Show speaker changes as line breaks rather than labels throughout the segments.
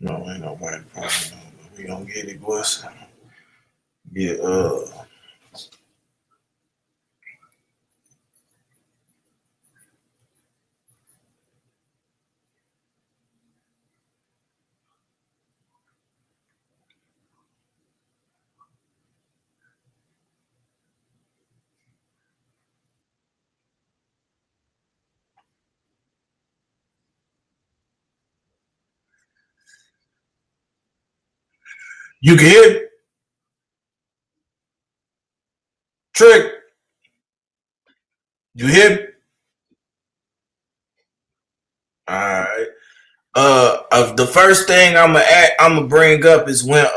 No, ain't nobody probably. We gonna get it, boys. Yeah. You can hear me? Trick. You hear me? All right. The first thing I'm gonna bring up is when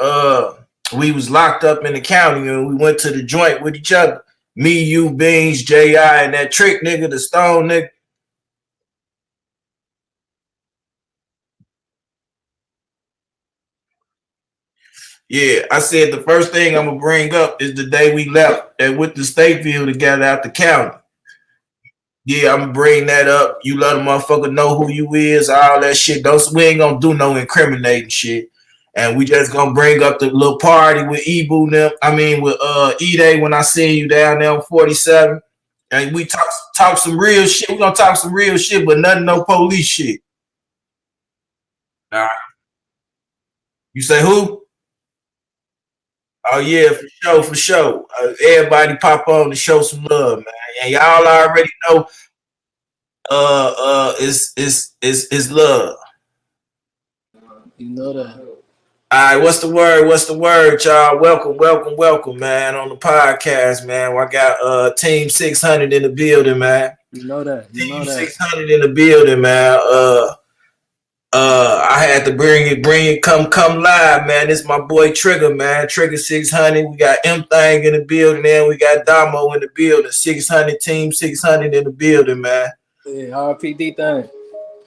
we was locked up in the county and we went to the joint with each other. Me, you, Beans, Ji, and that trick nigga, the stone nigga. Yeah, I said the first thing I'm gonna bring up is the day we left and with the state view together out the county. Yeah, I'm gonna bring that up. You let a motherfucker know who you is, all that shit. We ain't gonna do no incriminating shit. And we just gonna bring up the little party with Ebu them. I mean with E-Day when I see you down there on 47. And we talk some real shit. We gonna talk some real shit, but nothing no police shit. All right. You say who? Oh yeah, for sure, for sure. Everybody pop on to show some love, man. And y'all already know it's love.
You know that.
All right, what's the word? What's the word, y'all? Welcome, welcome, welcome, man, on the podcast, man. I got Team 600 in the building, man.
You know that. You know
Team
that.
600 in the building, man. I had to bring it, come live, man. This is my boy Trigga, man. Trigga600. We got M Thing in the building, and we got Damo in the building. 600 Team 600 in the building, man.
Yeah, RPD thing.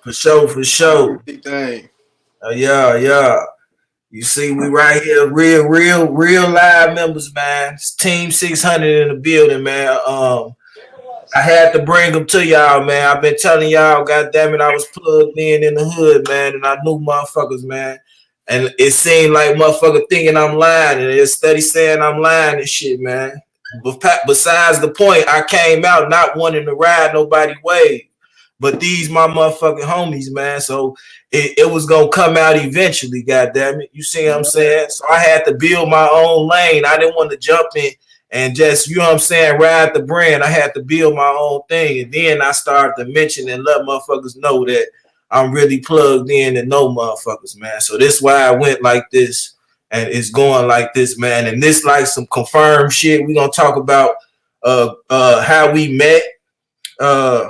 For sure, for sure.
RPD thing.
Yeah, yeah. You see, we right here, real live members, man. It's Team 600 in the building, man. I had to bring them to y'all, man. I've been telling y'all, goddamn it, I was plugged in the hood, man, and I knew motherfuckers, man. And it seemed like motherfucker thinking I'm lying, and it's steady saying I'm lying and shit, man. But besides the point, I came out not wanting to ride nobody wave. But these my motherfucking homies, man. So it was gonna come out eventually, goddamn it. You see what I'm saying? So I had to build my own lane. I didn't want to jump in and just, you know what I'm saying, ride the brand. I had to build my own thing. And then I started to mention and let motherfuckers know that I'm really plugged in and know motherfuckers, man. So this is why I went like this and it's going like this, man. And this like some confirmed shit. We're gonna talk about how we met, how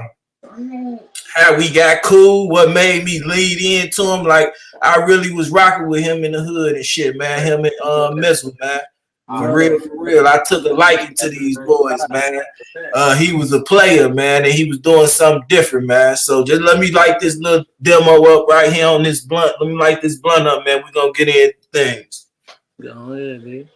we got cool, what made me lead into him. Like I really was rocking with him in the hood and shit, man. Him and Missile, man. For real, for real. I took a liking to these boys, man. He was a player, man, and he was doing something different, man. So just let me light this little demo up right here on this blunt. Let me light this blunt up, man. We're gonna get into things.
Go ahead, dude.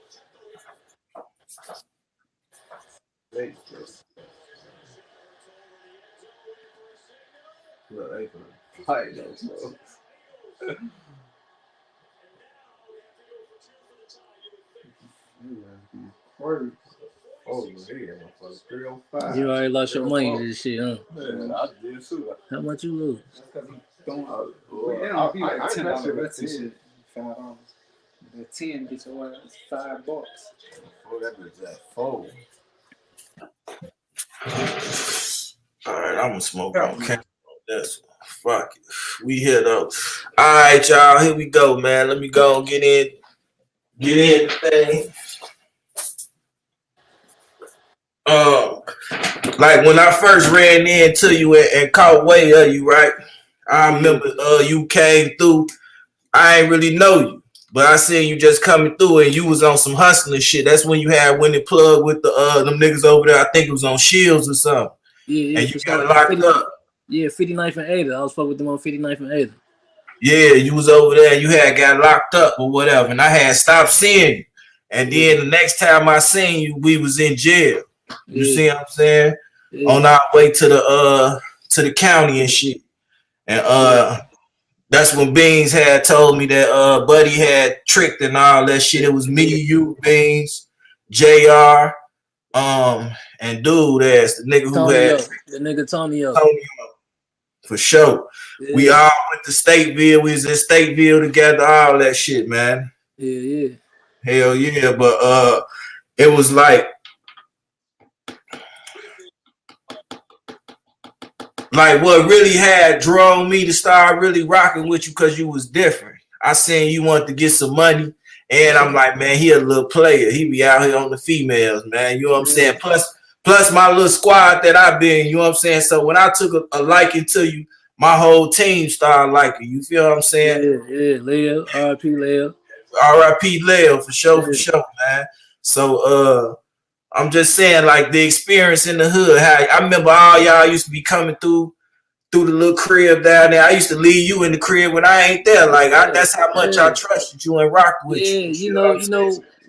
Oh, yeah,
You already lost your money to this shit, huh?
Man, I did too.
How much you lose?
It'll be like $10 bets and shit. $5. The 10 gets your ass $5.
Oh, that bitch that fold.
All right, I'm gonna smoke on camera. This one. Fuck it. We here though. All right, y'all. Here we go, man. Let me go and get in the thing. Like when I first ran into you and caught way of you, right? I remember you came through. I ain't really know you, but I seen you just coming through and you was on some hustling shit. That's when you had when it plugged with the them niggas over there. I think it was on Shields or something.
Yeah,
and you got locked up.
Yeah, 59th and Ada. I was fucking with them on 59th and Ada.
Yeah, you was over there and you had got locked up or whatever, and I had stopped seeing you. And then the next time I seen you, we was in jail. You see what I'm saying? Yeah. On our way to the county and shit. And That's when Beans had told me that Buddy had tricked and all that shit. It was me, you, Beans, JR, and dude ass, the nigga who had
Tonyo, the nigga Tonyo.
Tony for sure. We
Yeah,
all went to Stateville. We was in Stateville together, all that shit, man.
yeah.
Hell yeah. But it was like what really had drawn me to start really rocking with you because you was different. I seen you wanted to get some money, and I'm like, man, he a little player. He be out here on the females, man. You know what I'm saying? Plus my little squad that I been, you know what I'm saying? So when I took a liking to you, my whole team started liking you. Feel what I'm saying?
Yeah, Leo, R.I.P. Leo.
R.I.P. Leo for
Yeah.
sure, man. So I'm just saying, like the experience in the hood. How I remember all y'all used to be coming through the little crib down there. I used to leave you in the crib when I ain't there. Like that's how much I trusted you and rocked with you.
You know,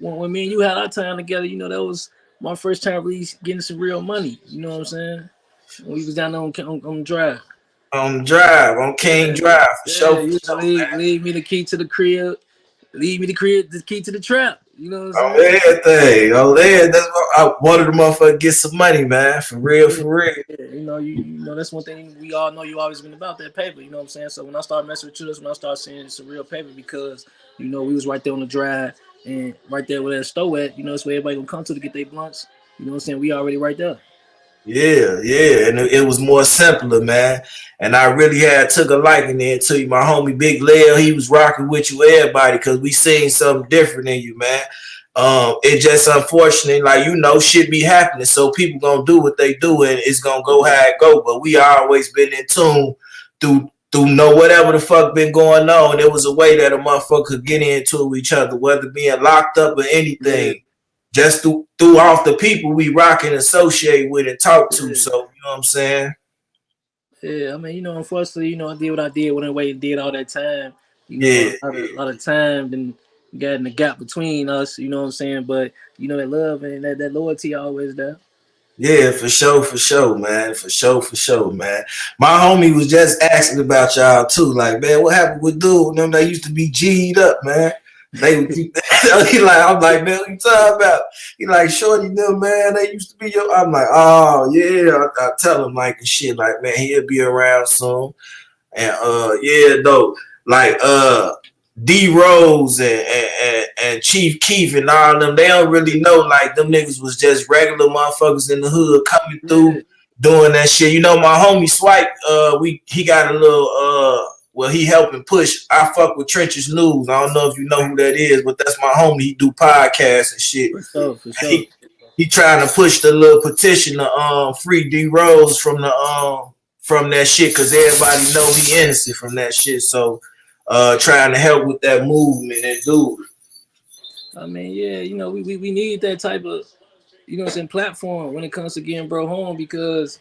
when me and you had our time together, you know, that was my first time really getting some real money. You know what I'm saying? When we was down there on drive.
On drive, on King Drive for sure.
You leave me the key to the crib. Leave me the key to the trap. You know what I'm
On
saying?
everything. On there. That's what I wanted the motherfucker get some money, man. For real, for real.
Yeah, you know that's one thing we all know. You always been about that paper. You know what I'm saying? So when I started messing with you, that's when I started seeing some real paper because you know we was right there on the drive and right there where that store at. You know, that's where everybody gonna come to get their blunts. You know what I'm saying? We already right there.
Yeah, and it was more simpler, man. And I really had took a liking there to you. My homie Big Leo, he was rocking with you, everybody, because we seen something different in you, man. It just unfortunate, like shit be happening, so people gonna do what they do, and it's gonna go how it go. But we always been in tune through know whatever the fuck been going on. There was a way that a motherfucker could get into each other, whether being locked up or anything.
Yeah.
Just through off the people we rock and associate with and talk to. So you know what I'm saying?
Yeah, I mean, unfortunately, I did what I did when I waited did all that time. A lot of time and got in the gap between us, you know what I'm saying? But that love and that loyalty always there.
Yeah, for sure, man. For sure, man. My homie was just asking about y'all too. Like, man, what happened with dude? Them they used to be G'd up, man. They he like, I'm like, man, what you talking about? He like, shorty, them man, they used to be your. I'm like, oh yeah. I tell him like and shit, like, man, he'll be around soon. And yeah, though, like D Rose and Chief Keef and all them, they don't really know like them niggas was just regular motherfuckers in the hood coming through doing that shit. You know, my homie Swipe, he got a little well, he helping push. I fuck with Trenches News. I don't know if you know who that is, but that's my homie. He do podcasts and shit.
For sure.
He trying to push the little petition to free D Rose from that shit because everybody know he innocent from that shit. So trying to help with that movement and do it.
I mean, yeah, we need that type of platform when it comes to getting bro home because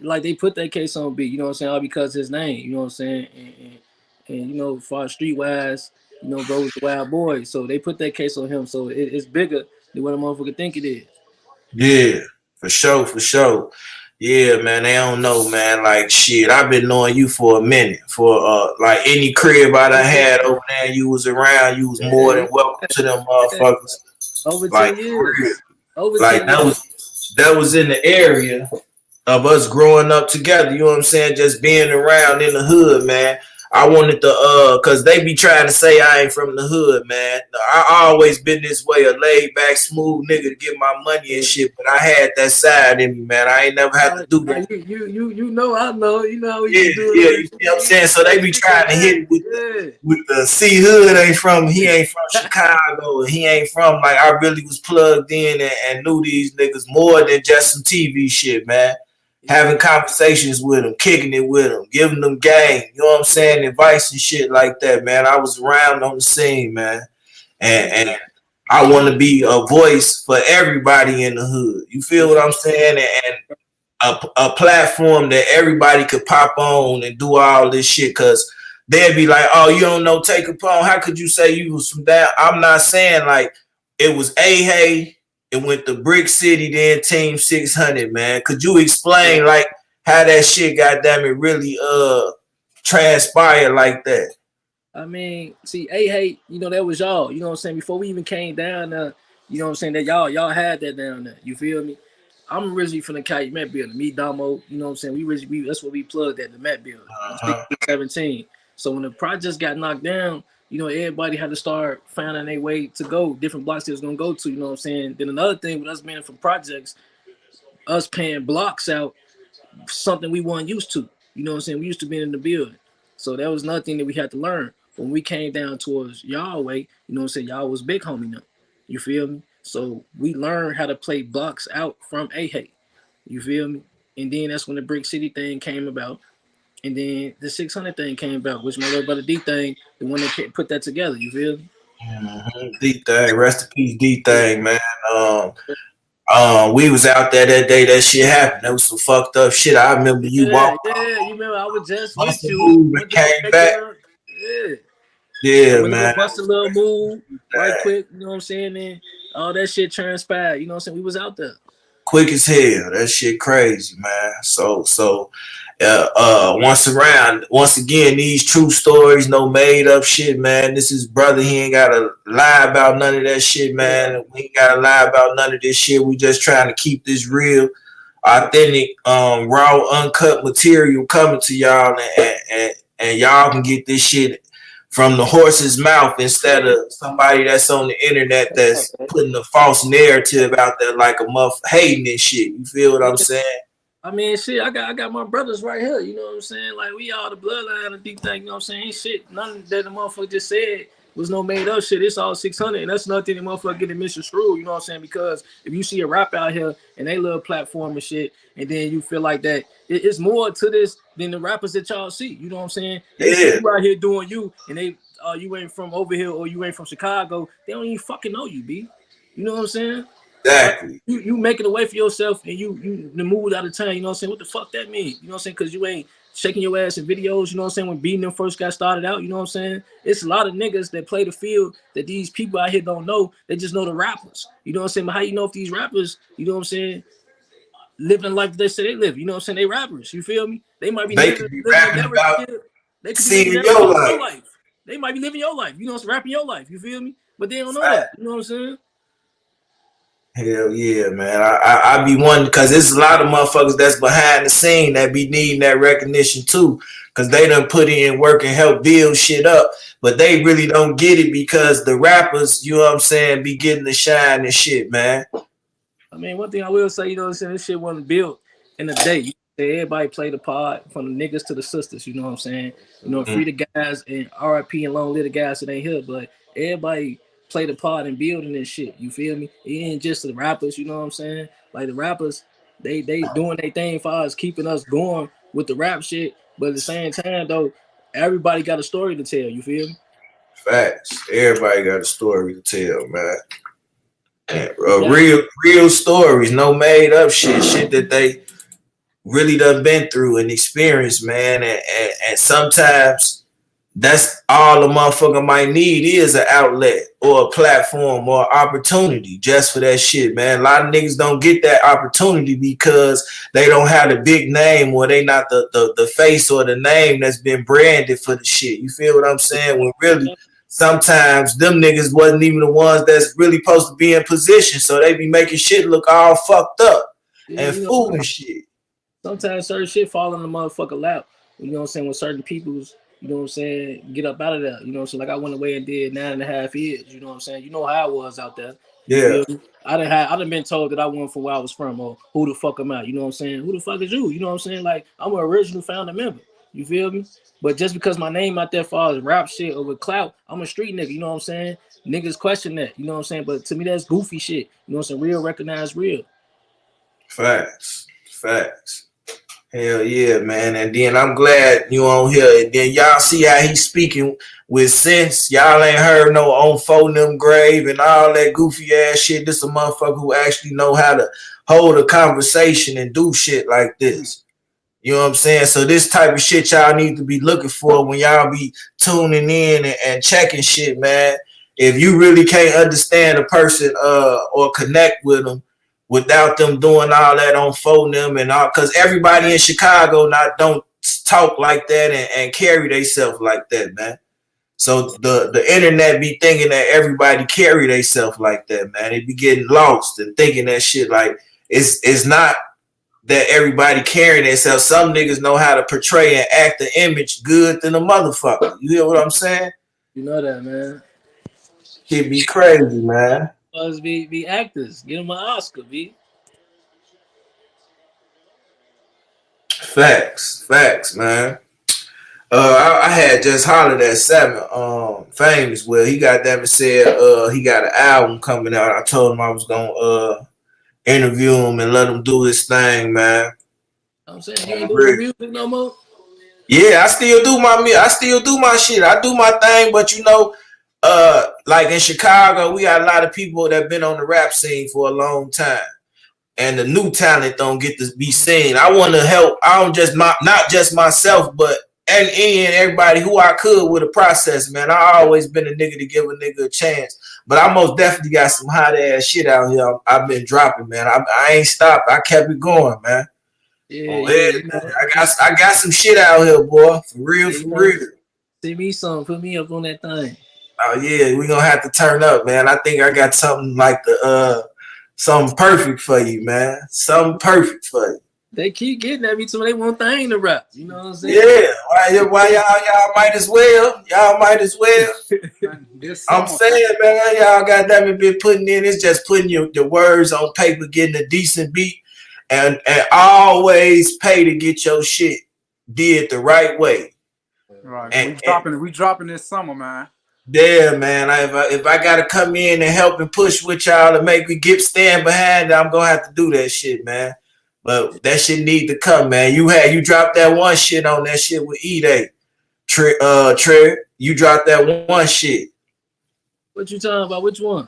like they put that case on beat, all because his name, you know what I'm saying, and far streetwise, bro was the wild boy, so they put that case on him, so it's bigger than what a motherfucker think it is.
Yeah, for sure. Yeah, man, they don't know, man. Like shit, I've been knowing you for a minute. For like any crib I done had over there, you was around. You was more than welcome to them motherfuckers.
Over 10
like,
years. Over
like
10 years.
that was in the area of us growing up together. You know what I'm saying? Just being around in the hood, man. I wanted to cause they be trying to say I ain't from the hood, man. I always been this way, a laid back, smooth nigga to get my money and shit. But I had that side in me, man. I ain't never had to do that.
I know. You know how we
You know what I'm saying? So they be trying to hit it with the CEE-HOOD he ain't from Chicago. He ain't from like I really was plugged in and knew these niggas more than just some TV shit, man. Having conversations with them, kicking it with them, giving them game, you know what I'm saying, advice and shit like that, man. I was around on the scene, man, and I want to be a voice for everybody in the hood. You feel what I'm saying? And a platform that everybody could pop on and do all this shit, because they'd be like, oh, you don't know Take Upon? How could you say you was from that? I'm not saying like it was A-Hay. It went to Brick City, then Team 600, man. Could you explain like how that shit, goddamn it, really transpire like that?
I mean, see, A-Hate, you know, that was y'all. You know what I'm saying? Before we even came down there, you know what I'm saying, that y'all had that down there. You feel me? I'm originally from the Calumet building. Me, Damo, you know what I'm saying? We that's what we plugged at, the Met building.
Uh-huh.
17. So when the projects got knocked down, you know, everybody had to start finding their way to go, different blocks they was gonna go to, you know what I'm saying? Then another thing with us being from projects, us paying blocks out, something we weren't used to. You know what I'm saying? We used to be in the building. So that was nothing that we had to learn. When we came down towards y'all way, you know what I'm saying? Y'all was big homie now. You feel me? So we learned how to play blocks out from A-Hate. You feel me? And then that's when the Brick City thing came about. And then the 600 thing came about, which my little brother D thing, the one that put that together. You feel me?
D thing, rest in peace, D thing, man. Um, we was out there that day that shit happened. That was some fucked up shit. I remember you
Yeah,
walked
yeah. You remember I was just with
muscle
you.
move and
Went to go
came
make
back.
a yeah.
Yeah,
Went to go
man.
bust a little move right
That
quick, you know what I'm saying? And all that shit transpired, you know what I'm saying? We was out there.
quick as hell. That shit crazy, man. So once again, these true stories, no made up shit, man. This is brother. He ain't gotta lie about none of that shit, man. We ain't gotta lie about none of this shit. We just trying to keep this real, authentic, raw, uncut material coming to y'all, and y'all can get this shit from the horse's mouth instead of somebody that's on the internet that's putting a false narrative out there like a muff hating and shit. You feel what I'm saying?
I mean, shit, I got my brothers right here, you know what I'm saying? Like, we all the bloodline and deep thing, you know what I'm saying? Ain't shit, none that the motherfucker just said was no made up shit. It's all 600, and that's nothing the motherfucker getting misconstrued, you know what I'm saying? Because if you see a rap out here and they little platform and shit, and then you feel like that, it's more to this than the rappers that y'all see, you know what I'm saying? They see
Yeah,
you out here doing you, and they, you ain't from over here or you ain't from Chicago, they don't even fucking know you, B. You know what I'm saying? Like
exactly.
you making a way for yourself and you the move out of town, you know what I'm saying? What the fuck that mean? You know what I'm saying? Because you ain't shaking your ass in videos, you know what I'm saying? When beating them first got started out, you know what I'm saying? It's a lot of niggas that play the field that these people out here don't know. They just know the rappers. You know what I'm saying? But how you know if these rappers, you know what I'm saying, living the life that they say they live? You know what I'm saying? They rappers, you feel me? They might be
They
living
could be
living a
rapping
narrative.
about
They could be living
seeing
that
your
fucking your
life.
life. They might be living your life, you know, rapping your life, you feel me? But they don't know that.
Fact.
You know what I'm saying?
Hell yeah, man. I be wondering because there's a lot of motherfuckers that's behind the scene that be needing that recognition too. Cause they done put in work and help build shit up. But they really don't get it because the rappers, you know what I'm saying, be getting the shine and shit, man.
I mean, one thing I will say, you know what I'm saying, this shit wasn't built in a day. Everybody played a part from the niggas to the sisters, you know what I'm saying? You know,
Mm,
free the guys and RIP and long live the guys that ain't here, but everybody played a part in building this shit, you feel me? It ain't just the rappers, you know what I'm saying? Like the rappers, they doing their thing for us, keeping us going with the rap shit, but at the same time though, everybody got a story to tell, you feel me?
facts. Everybody got a story to tell, man. And,
Exactly.
real stories, no made up shit that they really done been through and experienced, man. And sometimes that's all a motherfucker might need is an outlet or a platform or opportunity just for that shit, man. A lot of niggas don't get that opportunity because they don't have the big name or they not the face or the name that's been branded for the shit. You feel what I'm saying? When really sometimes them niggas wasn't even the ones that's really supposed to be in position. So they be making shit look all fucked up
Yeah,
and
you know,
fooling shit.
sometimes certain shit fall in the motherfucker lap. You know what I'm saying? When certain people's, you know what I'm saying, get up out of there. You know what I'm saying? Like I went away and did 9.5 years. You know what I'm saying? You know how I was out there. You
Yeah,
feel me? I done been told that I wasn't from where I was from or who the fuck am I? You know what I'm saying? Who the fuck is you? You know what I'm saying? Like I'm an original founder member. You feel me? But just because my name out there for as rap shit or with clout, I'm a street nigga. You know what I'm saying? Niggas question that. You know what I'm saying? But to me, that's goofy shit. You know what I'm saying? Real recognize real.
facts. Hell yeah, man. And then I'm glad you on here. And then y'all see how he's speaking with sense. Y'all ain't heard no on phone them grave and all that goofy ass shit. This a motherfucker who actually know how to hold a conversation and do shit like this. You know what I'm saying? So this type of shit y'all need to be looking for when y'all be tuning in and checking shit, man. If you really can't understand a person or connect with them without them doing all that on phone them and all, because everybody in Chicago not don't talk like that and carry themselves like that, man. So the internet be thinking that everybody carry themselves like that, man. They be getting lost and thinking that shit like it's not that everybody carrying themselves. Some niggas know how to portray and act the image good than a motherfucker. You hear what I'm saying?
You know that, man.
Shit be crazy, man.
Us be actors. Get them an Oscar, B.
Facts, man. I had just hollered at Seven, Famous. Well, he got them and said, he got an album coming out. I told him I was gonna interview him and let him do his thing, man.
I'm saying you ain't doing music no more.
Yeah, I still do my shit. I do my thing, but you know, like in Chicago, we got a lot of people that been on the rap scene for a long time. And the new talent don't get to be seen. I want to help. I don't just not just myself, but and everybody who I could with a process, man. I always been a nigga to give a nigga a chance. But I most definitely got some hot ass shit out here. I've been dropping, man. I ain't stopped. I kept it going, man.
Yeah,
Man. I got some shit out here, boy. For real, for real.
See me some. Put me up on that thing.
Oh yeah, we gonna have to turn up, man. I think I got something like something perfect for you, man. Something perfect for you.
They keep getting at me too. They want thing to rap. You know what I'm saying?
Yeah. Why y'all might as well. Y'all might as well. I'm saying, man, y'all got that been putting in. It's just putting the words on paper, getting a decent beat, and always pay to get your shit did the right way.
Right. We dropping this summer, man.
Yeah, man. If I gotta come in and help and push with y'all to make me stand behind it, I'm gonna have to do that shit, man. But that shit need to come, man. You dropped that one shit on that shit with E-Day. Trigga, you dropped that one shit.
What you talking about? Which one?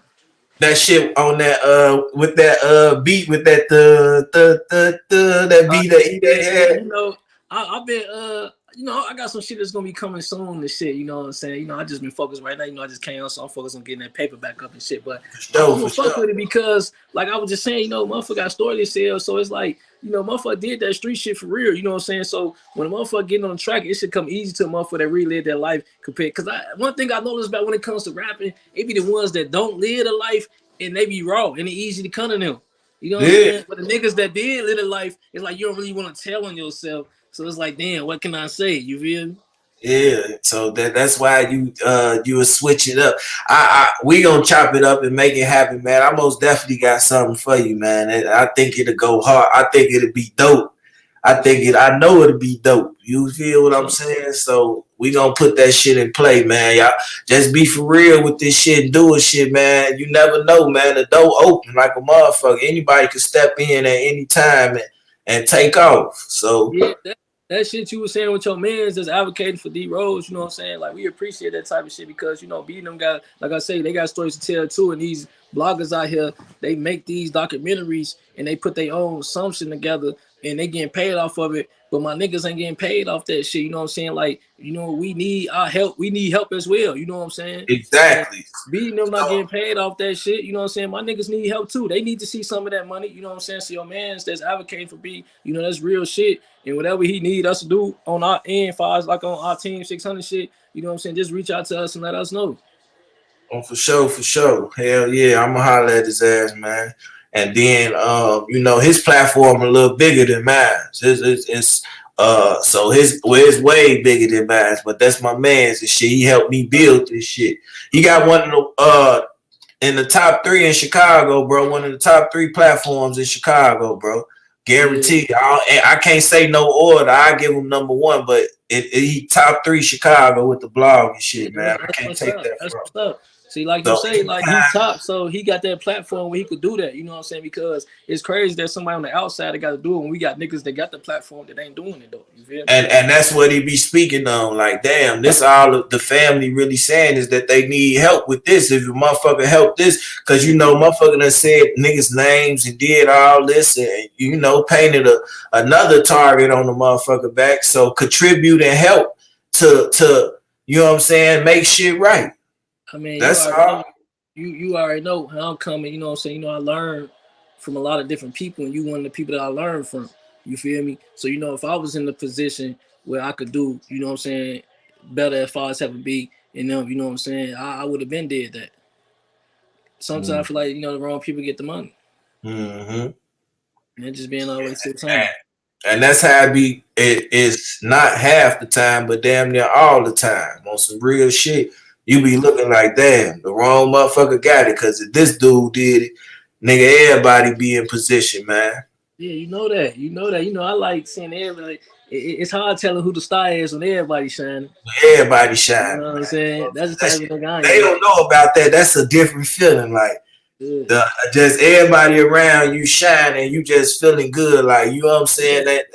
That shit on that with that beat with that that beat that E-Day had.
You know, I've been you know, I got some shit that's gonna be coming soon and shit, you know what I'm saying? You know, I just been focused right now, you know, I just came on, so I'm focused on getting that paper back up and shit. But I'm gonna fuck with it because, like I was just saying, you know, motherfucker got story to sell, so it's like, you know, motherfucker did that street shit for real, you know what I'm saying? So when a motherfucker getting on the track, it should come easy to a motherfucker that relive their life compared. Cause one thing I noticed about when it comes to rapping, it be the ones that don't live the life and they be raw and it easy to come to them. You know what I'm saying? But the niggas that did live a life, it's like you don't really want to tell on yourself. So it's like, damn, what can I say? You feel me?
Yeah, so that's why you would switch it up. We gonna chop it up and make it happen, man. I most definitely got something for you, man. And I think it'll go hard. I think it'll be dope. I know it'll be dope. You feel what I'm saying? So we gonna put that shit in play, man. Y'all just be for real with this shit and do it shit, man. You never know, man. The door open like a motherfucker. Anybody can step in at any time and take off. So
yeah, that shit you was saying with your mans that's advocating for D Rose, you know what I'm saying? Like, we appreciate that type of shit because, you know, beating them guys, like I say, they got stories to tell too. And these bloggers out here, they make these documentaries and they put their own assumption together and they getting paid off of it. But my niggas ain't getting paid off that shit. You know what I'm saying? Like, you know, we need our help. We need help as well. You know what I'm saying?
Exactly.
And beating them not getting paid off that shit. You know what I'm saying? My niggas need help too. They need to see some of that money. You know what I'm saying? So your mans that's advocating for B, you know, that's real shit. And whatever he need us to do on our end, for us, like on our team 600 shit, you know what I'm saying? Just reach out to us and let us know.
Oh, for sure. Hell yeah, I'ma holler at his ass, man. And then you know, his platform a little bigger than mine. It's so his way bigger than mine, but that's my man's and shit. He helped me build this shit. He got one of the in the top 3 in Chicago, bro. One of the top 3 platforms in Chicago, bro. Guaranteed. I can't say no order. I give him number 1, but he top 3 Chicago with the blog and shit, man. I can't take that
That's
from.
what's up. See, like you say, like he top, so he got that platform where he could do that. You know what I'm saying? Because it's crazy that somebody on the outside that got to do it when we got niggas that got the platform that ain't doing it though. You feel me?
And that's what he be speaking on. Like, damn, this all of the family really saying is that they need help with this. If a motherfucker help this, because you know, motherfucker done said niggas' names and did all this and you know, painted another target on the motherfucker back. So contribute and help to you know what I'm saying, make shit right.
I mean,
that's all.
You already know how I'm coming. You know what I'm saying? You know, I learned from a lot of different people, and you one of the people that I learned from. You feel me? So, you know, if I was in the position where I could do, you know what I'm saying, better as far as having be and them, you know what I'm saying, I would have been did that. Sometimes I feel like, you know, the wrong people get the money.
Mm-hmm.
And it just being always 600.
And that's how it be. It's not half the time, but damn near all the time. On some real shit, you be looking like, damn, the wrong motherfucker got it. Because if this dude did it, nigga, everybody be in position, man.
Yeah, you know that. You know that. You know, I like seeing everybody. It's hard telling who the star is when everybody's shining.
Everybody
You know
shining,
what I'm
man.
saying? That's the type of nigga I
They
am.
don't know about that. That's a different feeling. Like,
Yeah.
just everybody around you shining, you just feeling good. Like, you know what I'm saying? That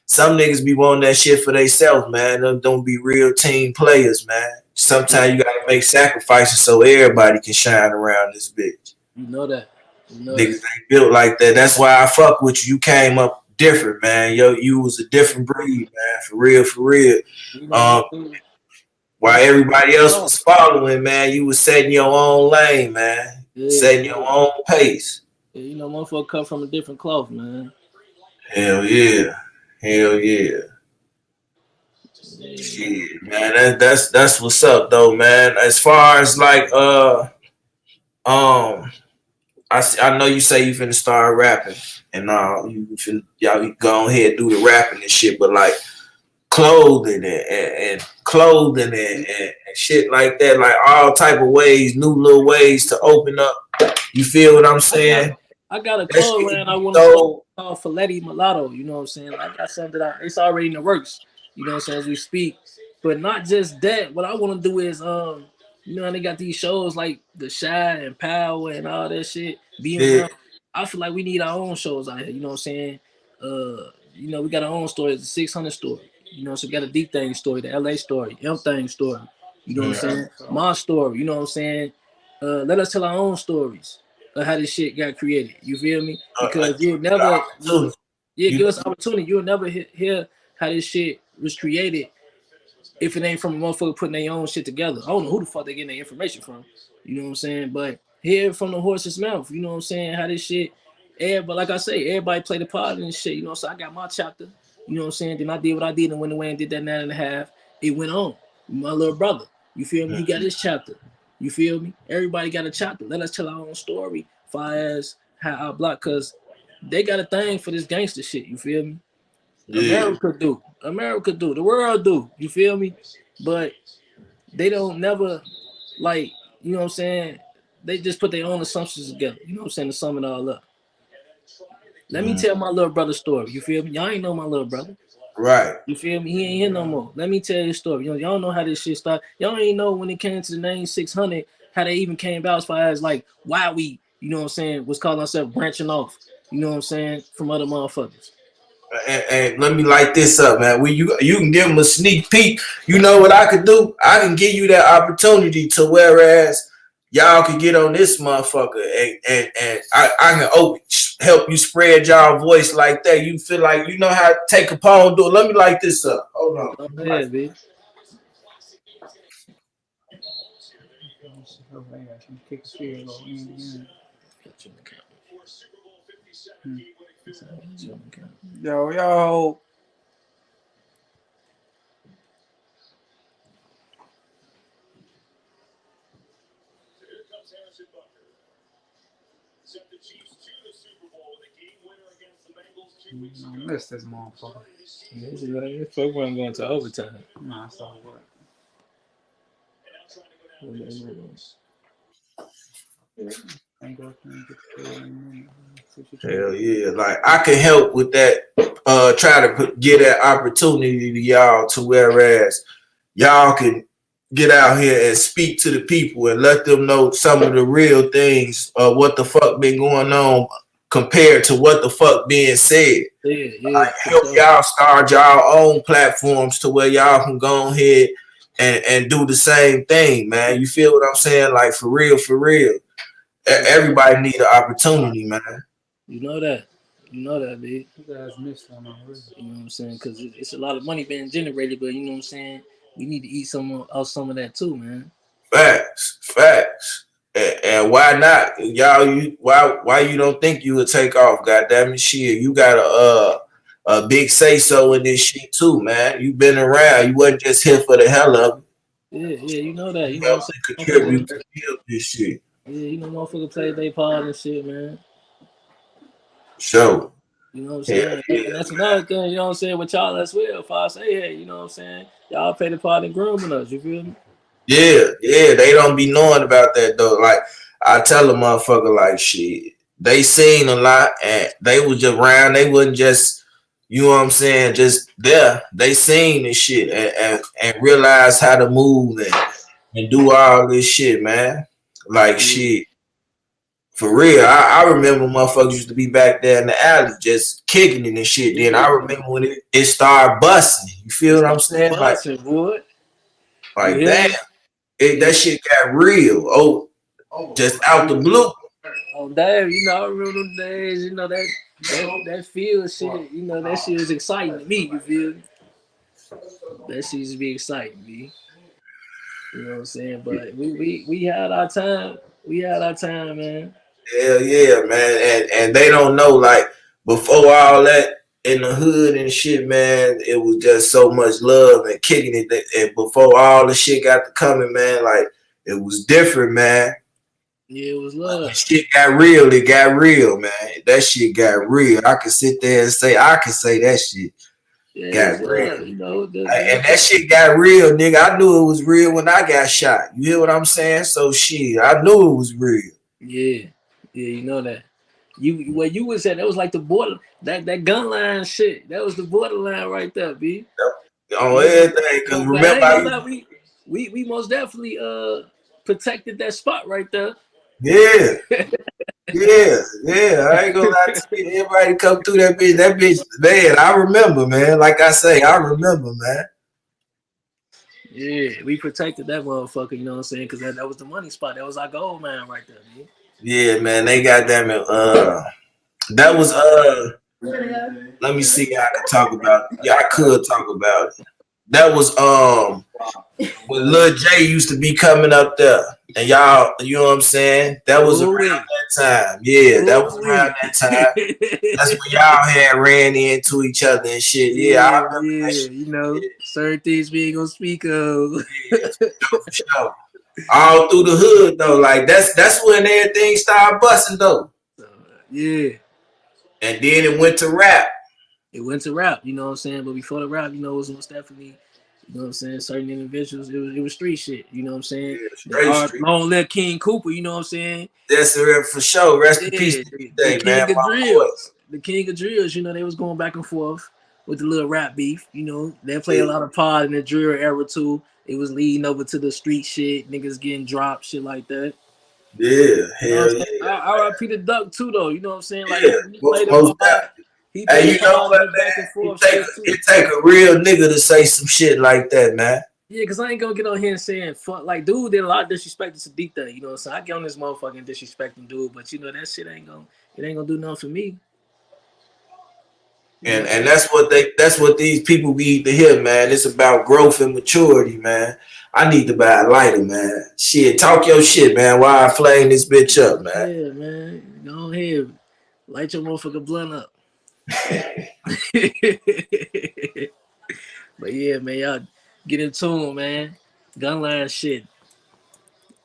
some niggas be wanting that shit for themselves, man. Don't be real team players, man. Sometimes you gotta make sacrifices so everybody can shine around this bitch.
You know that. You know
Niggas
that.
ain't built like that. That's why I fuck with you. You came up different, man. Yo, you was a different breed, man. For real, for real.
You know,
While everybody else was following, man, you was setting your own lane, man. Setting your own pace.
Yeah, you know, motherfucker come from a different cloth, man.
Hell yeah. Hell yeah.
Yeah.
Shit, man. That's what's up though, man. As far as like I know you say you finna start rapping and y'all go ahead and do the rapping and shit, but like clothing and clothing and shit like that, like all type of ways, new little ways to open up. You feel what I'm saying?
I got a
That
clothes
shit
line I
be
want to start
so
called Faletti Mulatto. You know what I'm saying? I got something that it's already in the works. You know what I'm saying, as we speak. But not just that. What I want to do is you know, they got these shows like The Shy and Power and all that shit being
yeah.
around. I feel like we need our own shows out here. You know what I'm saying? You know, we got our own story. It's a 600 story. You know, so we got a D thing story, the LA story, M thing story. You know what I'm saying? My story. You know what I'm saying? Let us tell our own stories of how this shit got created. You feel me? Because you'll never, give us opportunity. You'll never hear how this shit was created if it ain't from a motherfucker putting their own shit together. I don't know who the fuck they getting their information from. You know what I'm saying? But hear from the horse's mouth. You know what I'm saying? How this shit. But like I say, everybody played a part in this shit. You know, so I got my chapter. You know what I'm saying? Then I did what I did and went away and did that 9.5. It went on. My little brother. You feel me? He got his chapter. You feel me? Everybody got a chapter. Let us tell our own story far as how our block, because they got a thing for this gangster shit. You feel me?
Yeah.
America do. The world do. You feel me? But they don't never, like, you know what I'm saying? They just put their own assumptions together. You know what I'm saying? To sum it all up. Let me tell my little brother's story. You feel me? Y'all ain't know my little brother.
Right.
You feel me? He ain't here no more. Let me tell you a story. You know, y'all know how this shit started. Y'all ain't know when it came to the name 600, how they even came about as far as like why we, you know what I'm saying, was calling ourselves branching off, you know what I'm saying, from other motherfuckers.
And let me light this up, man. You can give them a sneak peek. You know what I could do? I can give you that opportunity to whereas y'all can get on this motherfucker and I can help you spread y'all voice like that. You feel like you know how to take a poem, do it. Let me light this up. Hold on.
Go ahead, bitch.
Yo. I miss this motherfucker.
This fuck wasn't going to overtime.
Nah, it's all right.
Hell yeah. Like I can help with that, try to get that opportunity to y'all to whereas y'all can get out here and speak to the people and let them know some of the real things of what the fuck been going on compared to what the fuck being said. Like help y'all start y'all own platforms to where y'all can go ahead and do the same thing, man. You feel what I'm saying? Like for real, for real. Everybody need an opportunity, man.
You know that. You know that, bitch.
You guys missed on my wrist.
You know what I'm saying? Because it's a lot of money being generated, but you know what I'm saying? We need to eat some of that too, man.
Facts. And why not, y'all? Why you don't think you would take off? Goddamn it, shit! You gotta a big say so in this shit too, man. You been around. You wasn't just here for the hell of it.
Yeah, you know that. You
You
know what I'm
helped
saying?
to
Motherfucker,
contribute to build this shit.
yeah, you know, motherfucker play their part and shit, man.
So
You know what I'm
hell
saying?
yeah.
And that's another thing, you know what I'm saying, with y'all as well. If I say, hey, you know what I'm saying, y'all play the part in grooming us, you feel me?
Yeah, they don't be knowing about that though. Like I tell a motherfucker like shit. They seen a lot and they was just around. They wasn't just, you know what I'm saying, just there. They seen this shit and realized how to move and do all this shit, man. Like
Yeah,
shit. For real. I remember motherfuckers used to be back there in the alley just kicking it and shit. Then I
yeah.
remember when it started busting. You feel
It's
what I'm saying? Like
busting, boy. You
like
hear
damn.
me?
That
Yeah.
shit got real. Oh, just out the blue.
Oh, damn, you know, I remember them days, you know, that field shit, you know, that shit was exciting to me, you feel me? That shit used to be exciting, me. You know what I'm saying? But we had our time. We had our time, man.
Hell yeah, man. And they don't know, like, before all that in the hood and shit, man, it was just so much love and kicking it. And before all the shit got to coming, man, like, it was different, man.
Yeah, it was
When
love.
shit got real, it got real, man. That shit got real. I can sit there and say, I can say that shit
Yeah, it was
got real.
love. You know,
And that shit got real, nigga. I knew it was real when I got shot. You hear what I'm saying? So shit, I knew it was real.
yeah, you know that. You where you was at, that was like the border, that gun line shit. That was the borderline right there, B.
On
You know,
everything. Cause
but I
remember
ain't
I
gonna
used
lie, we most definitely protected that spot right there.
yeah. Yeah. I ain't gonna lie to you. Everybody come through that bitch, man. I remember, man. Like I say, I remember, man.
Yeah, we protected that motherfucker, you know what I'm saying? Because that was the money spot. That was our gold mine right there, man.
Yeah, man. They got them. That was Let me see how I could talk about it. Yeah, I could talk about it. That was when Lil J used to be coming up there, and y'all, you know what I'm saying? That was around
Ooh wee.
that time. Yeah, that
Ooh
was around
wee.
that time. That's when y'all had ran into each other and shit. Yeah, I remember that
Yeah,
shit.
you know, certain things we ain't gonna speak of.
Yeah, for sure. All through the hood though, like that's when everything started busting though.
So, yeah,
And then it went to rap.
it went to rap, you know what I'm saying? But before the rap, you know, it was most definitely, you know what I'm saying, certain individuals, it was street shit, you know what I'm saying?
Yeah,
The
straight
art,
street.
long live King Cooper, you know what I'm saying?
That's it for sure. Rest in peace
Yeah,
to
the
this day, man.
king of
My boy.
drills. The king of drills, you know, they was going back and forth with the little rap beef. You know, they played a
Yeah,
lot of part in the drill era too. It was leading over to the street shit, niggas getting dropped, shit like that.
yeah,
You know what
hell
I'm saying?
yeah.
R.I.P. the Duck too, though. You know what I'm saying? Like
Yeah,
he
most
played a
most
part. He played
Hey,
a
you know
part in
what,
the back and
man?
forth shit too.
It take a real nigga to say some shit like that, man.
Yeah, cause I ain't gonna get on here and saying fuck. Like, dude did a lot of disrespect to Sadiq. You know what I'm saying? I get on this motherfucking disrespecting dude, but you know that shit ain't gonna do nothing for me. You know.
And that's what these people need to hear, man. It's about growth and maturity, man. I need to buy a lighter, man. Shit, talk your shit, man. While I flame this bitch up, man.
Yeah, man. Go ahead. Light your motherfucking blunt up. But yeah, man, y'all get in tune, man. Gunline shit.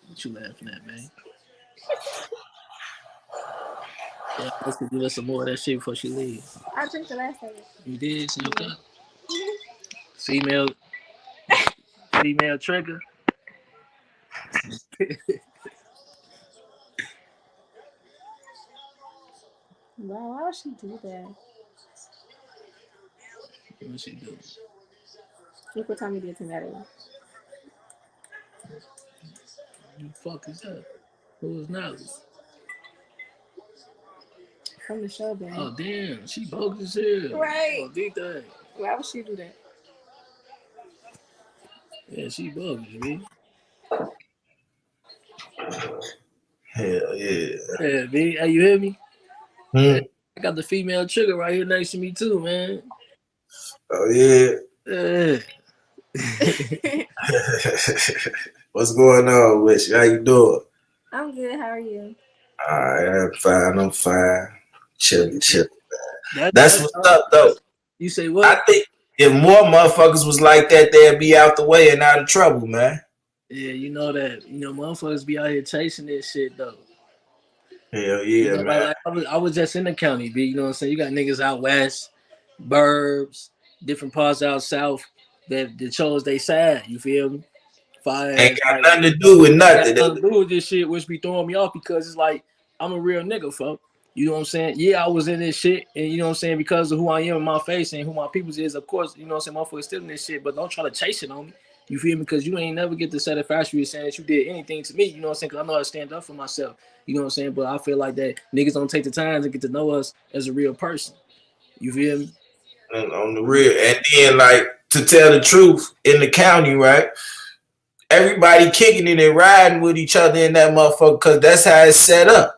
What you laughing at, man? Yeah, let's give us some more of that shit before she leaves.
I drank the last of it.
You did? So okay.
Mhm.
Female, female trigger.
Wow, why would she do that?
What she do?
Look what Tommy did to Natalie.
Who the fuck is that? Who is Natalie?
From the show,
Oh
man.
damn, she bogus as hell.
Right.
Oh, D thing.
Why would she do that?
Yeah, she bogus, man.
Hell yeah.
Yeah, man. Hey, you hear me? Hey,
Hmm.
I got the female trigger right here next to me too, man.
Oh yeah.
Yeah.
What's going on with you? How you doing?
I'm good. How are you?
All right, I'm fine. I'm fine. Chill.
That
That's
that's
what's up, though.
You say
I
what?
think if more motherfuckers was like that, they'd be out the way and out of trouble, man.
Yeah, you know that. Motherfuckers be out here chasing this shit though.
Hell yeah, man.
I was just in the county, B. You know what I'm saying? You got niggas out west, burbs, different parts out south that chose they side. You feel me? Fire
Ain't
ass
got
like
nothing to do with
got
nothing.
nothing to do with this shit, which be throwing me off because it's like I'm a real nigga, fuck. You know what I'm saying? Yeah, I was in this shit, and you know what I'm saying, because of who I am in my face and who my peoples is, of course, you know what I'm saying, motherfuckers still in this shit, but don't try to chase it on me. You feel me? Because you ain't never get the satisfaction of saying that you did anything to me, you know what I'm saying? Because I know how to stand up for myself. You know what I'm saying? But I feel like that niggas don't take the time to get to know us as a real person. You feel me?
On the real. And then, like, to tell the truth, in the county, right? Everybody kicking it and riding with each other in that motherfucker because that's how it's set up.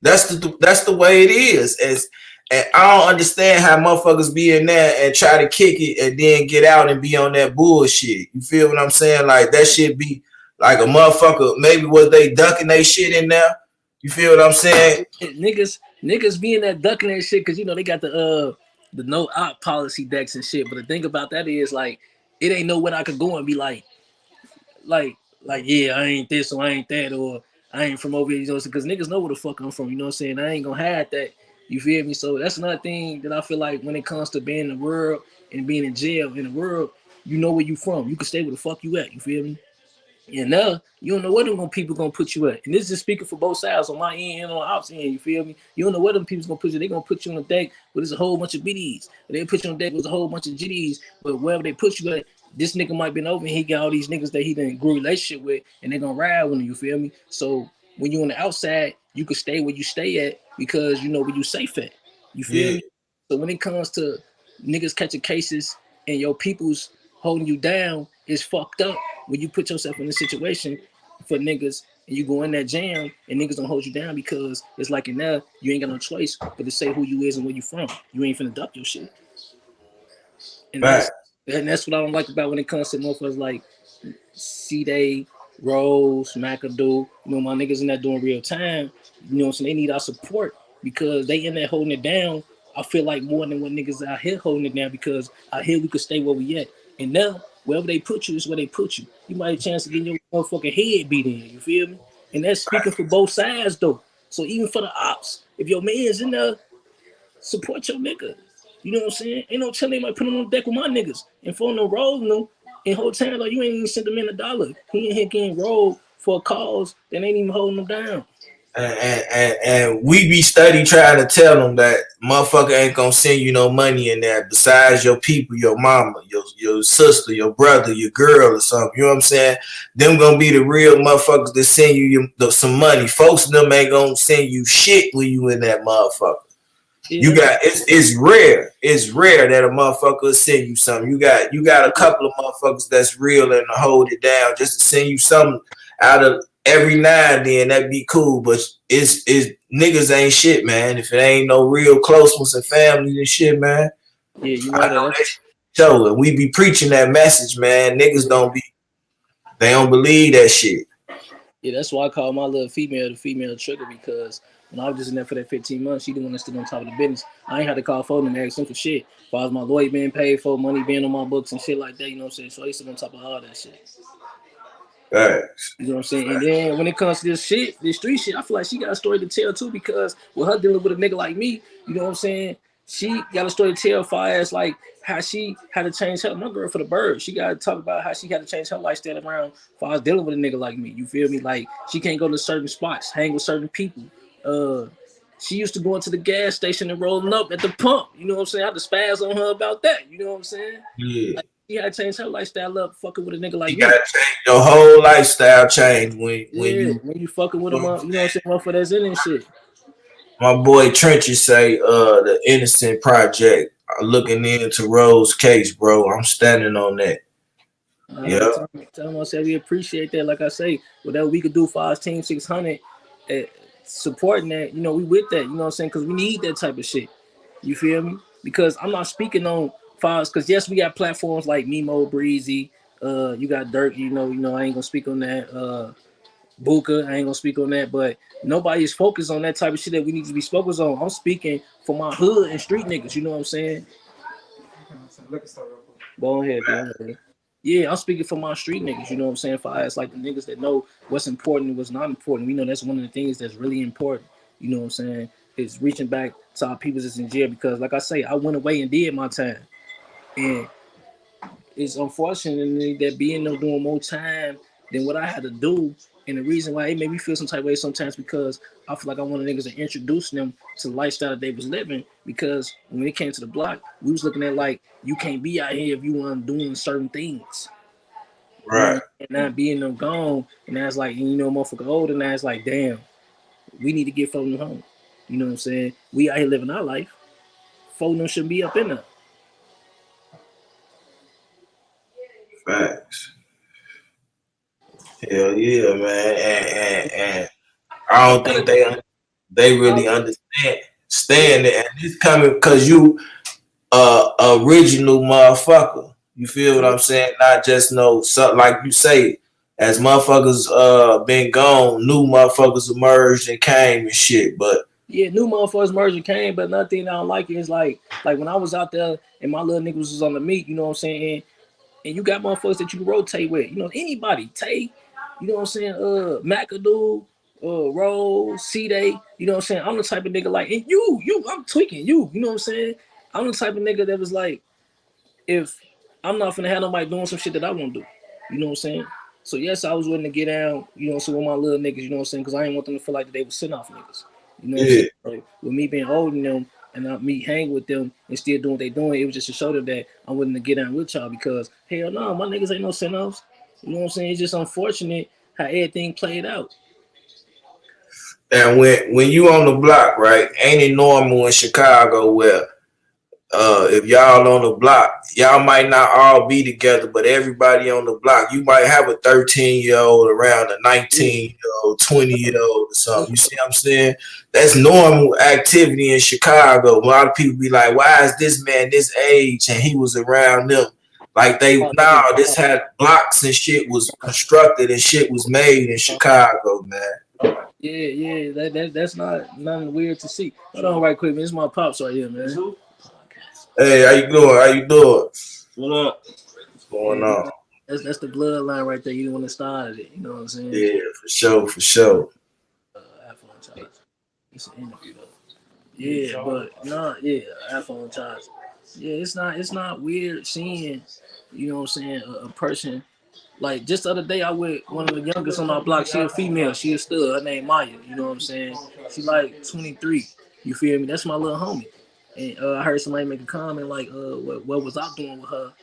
That's the way it is. And I don't understand how motherfuckers be in there and try to kick it and then get out and be on that bullshit. You feel what I'm saying? Like that shit be like a motherfucker. Maybe was they ducking they shit in there? You feel what I'm saying?
Niggas being that ducking that shit because they got the no op policy decks and shit. But the thing about that is like it ain't nowhere I could go and be like yeah, I ain't this or I ain't that or I ain't from over here, because niggas know where the fuck I'm from, you know what I'm saying? I ain't gonna hide that. You feel me? So that's another thing that I feel like when it comes to being in the world and being in jail in the world, you know where you from. You can stay where the fuck you at, you feel me? And now you don't know where them people gonna put you at. And this is speaking for both sides, on my end and on the ops end. You feel me? You don't know where them people's gonna put you. They gonna put you on the deck where there's a whole bunch of BDs. They put you on the deck with a whole bunch of GDs. But wherever they put you at, this nigga might been over and he got all these niggas that he didn't grew relationship with, and they gonna ride with him. You feel me? So when you on the outside, you can stay where you stay at because you know where you safe at. You feel
Yeah,
me? So when it comes to niggas catching cases and your people's holding you down, it's fucked up when you put yourself in a situation for niggas and you go in that jam and niggas don't hold you down because it's like in there you ain't got no choice but to say who you is and where you from. You ain't finna duck your shit. And
right.
that's what I don't like about when it comes to motherfuckers like C-Day, Rose, McAdoo, my niggas in there doing real time, you know what I'm saying? They need our support because they in there holding it down. I feel like more than what niggas out here holding it down because out here we could stay where we at. And now, wherever they put you is where they put you. You might have a chance to get your motherfucking head beat in, you feel me? And that's speaking for both sides though. So even for the ops, if your man's in there, support your nigga. You know what I'm saying? Ain't no telling they might put him on deck with my niggas and for no roll no. And whole time like you ain't even sent him in $1. He ain't here getting rolled for a cause that ain't even holding him down.
And we be study trying to tell them that motherfucker ain't gonna send you no money in there besides your people, your mama, your sister, your brother, your girl or something. You know what I'm saying? Them gonna be the real motherfuckers that send you some money. Folks them ain't gonna send you shit when you in that motherfucker.
Yeah,
You got it's rare. It's rare that a motherfucker will send you something. You got a couple of motherfuckers that's real and to hold it down just to send you something out of every now and then. That'd be cool. But it's niggas ain't shit, man. If it ain't no real close ones and family and shit, man.
yeah, you
I
know
know
that.
that shit show and we be preaching that message, man. Niggas they don't believe that shit.
Yeah, that's why I call my little female the female trigger because when I was just in there for that 15 months, she the one that's still on top of the business. I ain't had to call phone and ask them for shit. As far as my lawyer being paid for, money being on my books and shit like that, you know what I'm saying? So I used to be on top of all that shit.
Right.
You know what I'm saying? And then when it comes to this shit, this street shit, I feel like she got a story to tell too because with her dealing with a nigga like me, you know what I'm saying? She got a story to tell far as like how she had to change her, my girl for the bird. She got to talk about how she had to change her lifestyle around far as dealing with a nigga like me. You feel me? Like she can't go to certain spots, hang with certain people. She used to go into the gas station and rolling up at the pump. You know what I'm saying? I had to spaz on her about that. You know what I'm saying?
Yeah.
Like, she had to change her lifestyle up fucking with a nigga like
You
me.
gotta change your whole lifestyle change when
Yeah,
you
when you fucking with them, you know what I'm saying, motherfucker that's in and shit.
my boy Trenchy say the Innocent Project looking into Rose case, bro. I'm standing on that.
All
Yeah.
right, tell him I said we appreciate that. Like I say, whatever we could do for our team 600, uh, supporting that, we with that, you know what I'm saying? Because we need that type of shit. You feel me? Because I'm not speaking on files, because yes, we got platforms like Memo, Breezy, you got Dirk, I ain't gonna speak on that. Buka, I ain't gonna speak on that, but nobody's focused on that type of shit that we need to be focused on. I'm speaking for my hood and street niggas, you know what I'm saying?
liquor store real quick.
Go ahead, go ahead. Yeah, I'm speaking for my street niggas, you know what I'm saying? For us, like the niggas that know what's important and what's not important. We know that's one of the things that's really important, you know what I'm saying? Is reaching back to our people that's in jail because, like I say, I went away and did my time. And it's unfortunately that being them doing more time than what I had to do. And the reason why it made me feel some type of way sometimes because I feel like I wanted niggas to introduce them to the lifestyle that they was living. Because when it came to the block, we was looking at like you can't be out here if you weren't doing certain things. You know,
Right.
and not being them gone, and that's like you know, motherfucker older, and that's like, damn, we need to get from them home. You know what I'm saying? We out here living our life. Folk them shouldn't be up in there.
Facts. Hell yeah, man. And I don't think they really understand it. And it's coming because you original motherfucker. You feel what I'm saying? Not just no something like you say, as motherfuckers been gone, new motherfuckers emerged and came and shit. But
Yeah, new motherfuckers merger came, but another thing I don't like is like when I was out there and my little niggas was on the meat, you know what I'm saying? And you got motherfuckers that you can rotate with, you know, anybody, Tay, you know what I'm saying? McAdoo, Rose, C-Day, you know what I'm saying? I'm the type of nigga like, and I'm tweaking you know what I'm saying? I'm the type of nigga that was like, if I'm not finna have nobody doing some shit that I won't do. You know what I'm saying? So yes, I was willing to get down, you know, so with my little niggas, you know what I'm saying? Because I didn't want them to feel like that they were sitting off niggas. You know what I'm
yeah,
saying? So with me being older than them and me hang with them and still doing what they doing, it was just to show them that I'm willing to get down with y'all because hell no, my niggas ain't no send offs. You know what I'm saying? It's just unfortunate how everything played out.
and when you on the block, right? Ain't it normal in Chicago where if y'all on the block, y'all might not all be together, but everybody on the block, you might have a 13-year-old around a
Yeah.
19-year-old, 20-year-old or something. You see what I'm saying? That's normal activity in Chicago. A lot of people be like, why is this man this age and he was around them? Like this had blocks and shit was constructed and shit was made in Chicago, man.
Yeah, that's not nothing weird to see. Hold on right quick, man. This is my pops right here, man.
Hey, how you doing? How you doing? What up? What's going
Yeah,
on?
that's the bloodline right there. You the one that started it. You know what I'm saying?
Yeah, for sure, for sure.
iPhone charge. It's an interview though. Yeah, but no, yeah, iPhone charge. Yeah, it's not weird seeing, you know what I'm saying, a person like just the other day I with one of the youngest on our block. She a female. She a stud. Her name Maya. You know what I'm saying? She like 23. You feel me? That's my little homie. And I heard somebody make a comment like, what was I doing with her?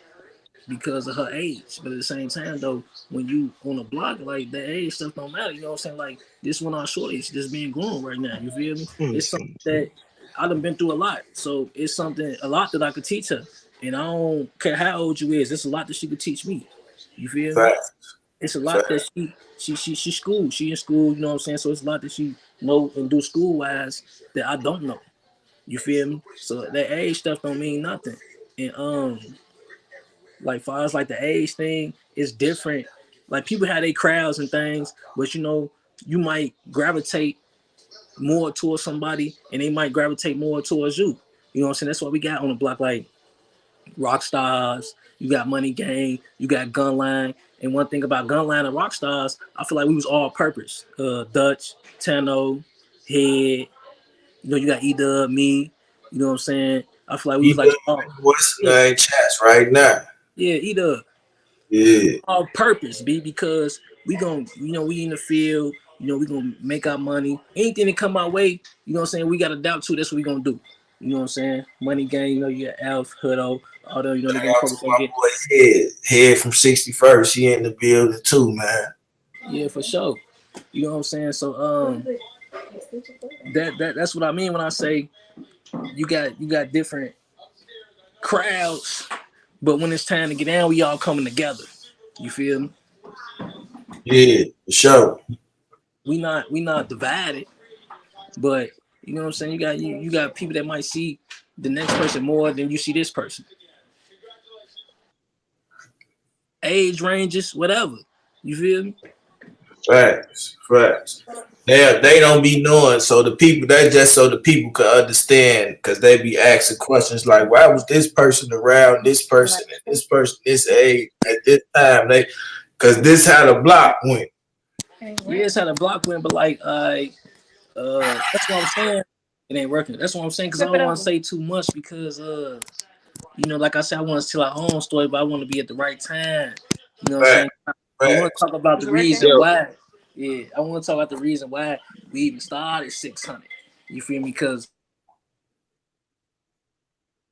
Because of her age. But at the same time, though, when you on a block, like that age stuff don't matter. You know what I'm saying? Like this one our shorties just being grown right now. You feel me? It's something that I done been through a lot. So it's a lot that I could teach her. And I don't care how old you is, it's a lot that she could teach me. You feel me?
Facts.
It's a lot
Facts.
that she school. She in school, you know what I'm saying? So it's a lot that she know and do school wise that I don't know. You feel me? So that age stuff don't mean nothing. And like far as like the age thing is different. Like people have their crowds and things, but you know, you might gravitate more towards somebody and they might gravitate more towards you. You know what I'm saying? That's what we got on the block, like rock stars, you got money gang, you got gunline. And one thing about gunline and rock stars, I feel like we was all purpose. Dutch, Tano, Head, you know, you got either me, you know what I'm saying? I feel like we was like,
Either
oh
what's the
yeah,
name chats right now.
yeah, either
Yeah.
on purpose, B, because we gon' you know, we in the field, you know, we gonna make our money. Anything that come our way, you know what I'm saying, we got a doubt too, that's what we gonna do. You know what I'm saying? Money gang, you know, you got Alf, Hoodo, although, you know, they
Shout
gonna
out to
focus on
my
get
boy Head from 61st. He in the building too, man.
yeah, for sure. You know what I'm saying? So that's what I mean when I say you got different crowds, but when it's time to get down, we all coming together. You feel me?
Yeah, for sure.
We not divided. But you know what I'm saying? You got people that might see the next person more than you see this person. Age ranges, whatever. You feel me?
Facts. Facts. They don't be knowing, so the people that just so the people can understand, because they be asking questions like, "Why was this person around this
Right.
person and this person this age at this time?" They, because this how the block went.
Yeah, it's how the block went, but like that's what I'm saying. It ain't working. That's what I'm saying because I
Flip it
don't want to
over.
say too much because like I said, I want to tell our own story, but I want to be at the right time. You know what I'm
Fact,
saying? I want to
facts.
talk about
Is
the
it working?
reason
Yo,
why. Yeah, I want to talk about the reason why we even started 600. You feel me? Because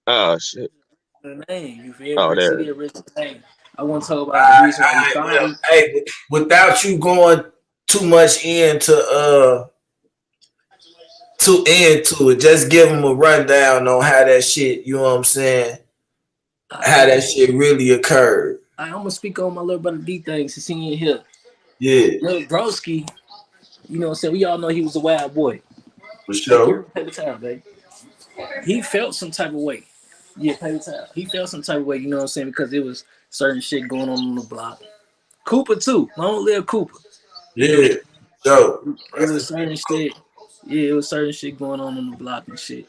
oh shit.
the name, you feel me?
Oh,
The
there.
city original name. I want to talk about the reason why we
Well,
started.
hey, without you going too much into it, just give them a rundown on how that shit. You know what I'm saying? How
I,
that shit really occurred.
I'm gonna speak on my little brother D things since he ain't here.
Yeah,
Little broski, you know what I'm saying? We all know he was a wild boy.
for
Hey,
sure.
give paper towel, baby. He felt some type of way. Yeah, paper towel. He felt some type of way, you know what I'm saying? Because it was certain shit going on the block. Cooper too. Long live Cooper. You know,
Yeah, so
it
rest in
was
peace.
certain shit. Yeah, it was certain shit going on the block and shit.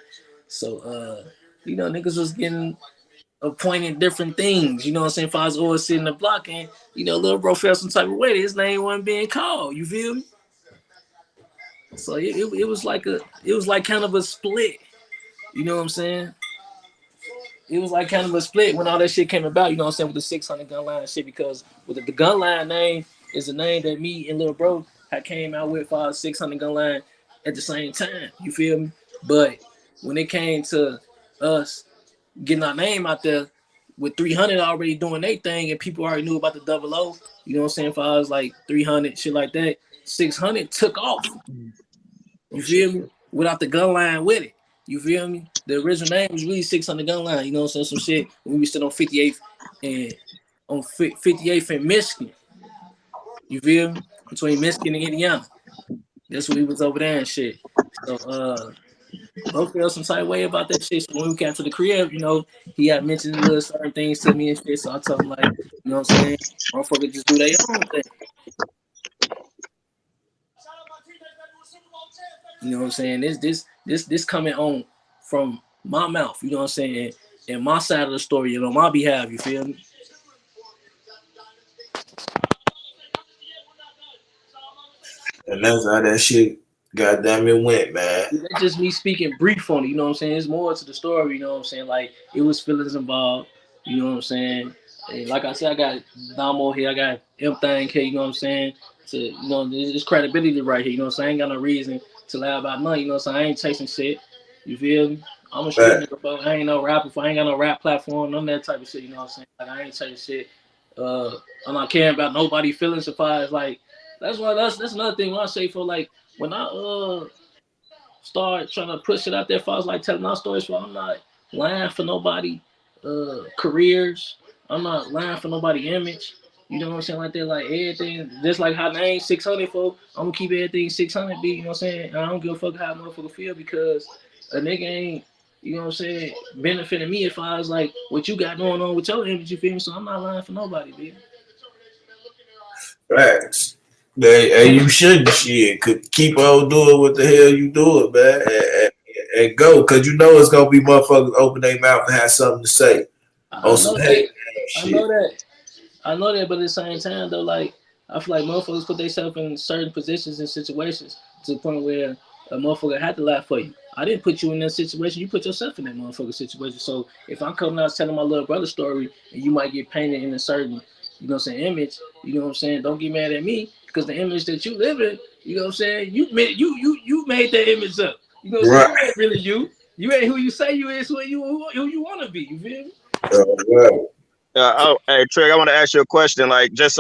So niggas was getting appointed different things. You know what I'm saying? If I was always sitting the block and little bro felt some type of way, his name wasn't being called. You feel me? So it was like kind of a split. You know what I'm saying? It was like kind of a split when all that shit came about, you know what I'm saying, with the 600 gun line shit, because with the gun line name is a name that me and little bro had came out with for our 600 gun line at the same time. You feel me? But when it came to us getting our name out there with 300 already doing their thing and people already knew about the double O, you know what I'm saying, for us like 300, shit like that, 600 took off.
Oh,
You
shit.
feel me? Without the gun line with it. You feel me? The original name was really 600 gun line. You know what I'm saying? Some shit when we stood on 58th and on 58th and Michigan. You feel me? Between Michigan and Indiana. That's what we was over there and shit. So bro felt some type of way about that shit. So when we got to the crib, he had mentioned little certain things to me and shit. So I told him like, you know what I'm saying? Motherfucker just do their own thing. You know what I'm saying? This coming on from my mouth, you know what I'm saying? And my side of the story, on my behalf, you feel me?
And that's how that shit, goddamn it, went, man.
That's just me speaking brief on it, you know what I'm saying? It's more to the story, you know what I'm saying? Like, it was feelings involved, you know what I'm saying? And like I said, I got Damo here, I got M Thing here, you know what I'm saying? There's credibility right here, you know what I'm saying? I ain't got no reason to lie about nothing, you know what I'm saying? I ain't chasing shit, you feel me? I'm a street
Fact.
nigga, bro. I ain't no rapper, I ain't got no rap platform, none of that type of shit, you know what I'm saying? Like, I ain't chasing shit. I'm not caring about nobody's feelings if I, like, that's another thing when I say for, like, when I, start trying to push it out there. If I was like telling our stories, I'm not lying for nobody careers. I'm not lying for nobody image. You know what I'm saying? Like that, like everything, just like how name 600 for. I'm gonna keep everything 600 beat. You know what I'm saying? And I don't give a fuck how a motherfucker feel because a nigga ain't. You know what I'm saying? Benefiting me if I was like what you got going on with your image. You feel me? So I'm not lying for nobody, baby.
Facts. And you shouldn't shit. Could keep on doing what the hell you doing, man. And go. Cause you know it's gonna be motherfuckers open their mouth and have something to say on
I
some
know
hate
that. I
shit.
know that. I know that, but at the same time, though, like I feel like motherfuckers put themselves in certain positions and situations to the point where a motherfucker had to lie for you. I didn't put you in that situation. You put yourself in that motherfucker situation. So if I'm coming out telling my little brother story, and you might get painted in a certain, image. You know what I'm saying? Don't get mad at me because the image that you live in, you know what I'm saying? You made that image up. You know what I'm saying?
Right.
You ain't really you. You ain't who you say you is. Who you want to be. You feel me?
Right.
Hey, Trig, I want to ask you a question. Like just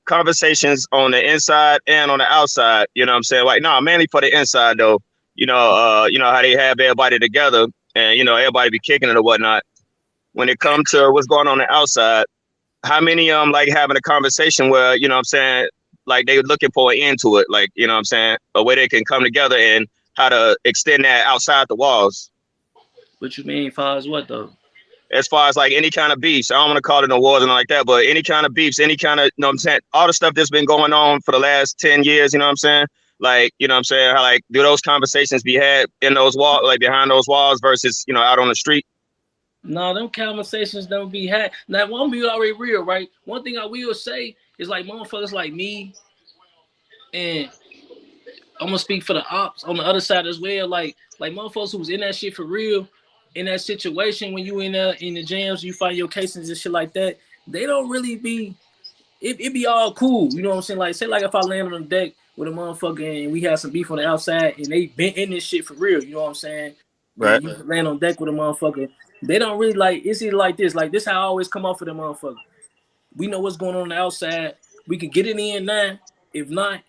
conversations on the inside and on the outside. You know what I'm saying? Like, no, mainly for the inside though. You know how they have everybody together, and everybody be kicking it or whatnot. When it comes to what's going on the outside, how many like having a conversation where what I'm saying, like they looking for an end to it, like what I'm saying, a way they can come together and how to extend that outside the walls.
What you mean, far as what though?
As far as like any kind of beefs, I don't want to call it no wars and like that, but any kind of beefs, any kind of, what I'm saying, all the stuff that's been going on for the last 10 years, you know what I'm saying? Like, you know what I'm saying? How, like, do those conversations be had in those walls, like behind those walls versus, you know, out on the street?
No, them conversations don't be had. Now, one be already real, right? One thing I will say is like motherfuckers like me, and I'm gonna speak for the ops on the other side as well. Like motherfuckers who was in that shit for real, in that situation when you in the jams, you find your cases and shit like that. They don't really be. It be all cool, you know what I'm saying? Like, say like if I land on the deck with a motherfucker and we had some beef on the outside and they been in this shit for real, you know what I'm saying?
Right.
And you land on deck with a motherfucker, they don't really like. It's either like this. Like this, how I always come off for the motherfucker. We know what's going on the outside. We can get it in now. If not,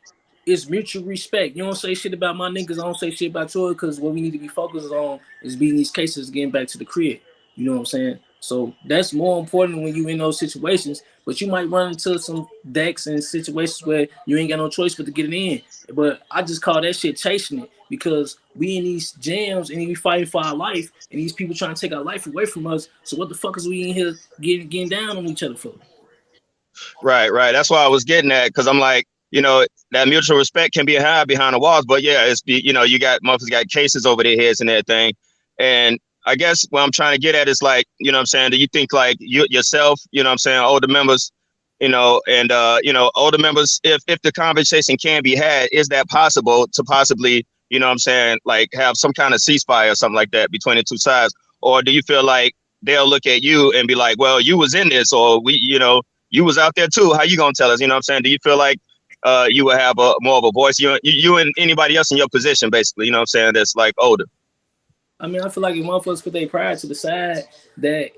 it's mutual respect. You don't say shit about my niggas. I don't say shit about yours because what we need to be focused on is beating these cases, getting back to the crib. You know what I'm saying? So that's more important when you in those situations. But you might run into some decks and situations where you ain't got no choice but to get it in. But I just call that shit chasing it because we in these jams and we fighting for our life and these people trying to take our life away from us. So what the fuck is we in here getting down on each other for?
Right, right. That's why I was getting at, because I'm like, you know, that mutual respect can be had behind the walls, but yeah, you know, you got motherfuckers got cases over their heads and everything. And I guess what I'm trying to get at is like, you know what I'm saying, do you think like you yourself, you know what I'm saying, older members, you know, and you know, older members, if the conversation can be had, is that possible to possibly, you know what I'm saying, like have some kind of ceasefire or something like that between the two sides? Or do you feel like they'll look at you and be like, well, you was in this, or we, you know, you was out there too. How you gonna tell us? You know what I'm saying? Do you feel like you would have a more of a voice? You and anybody else in your position, basically. You know what I'm saying? That's like older.
I mean, I feel like if motherfuckers put their pride to the side, that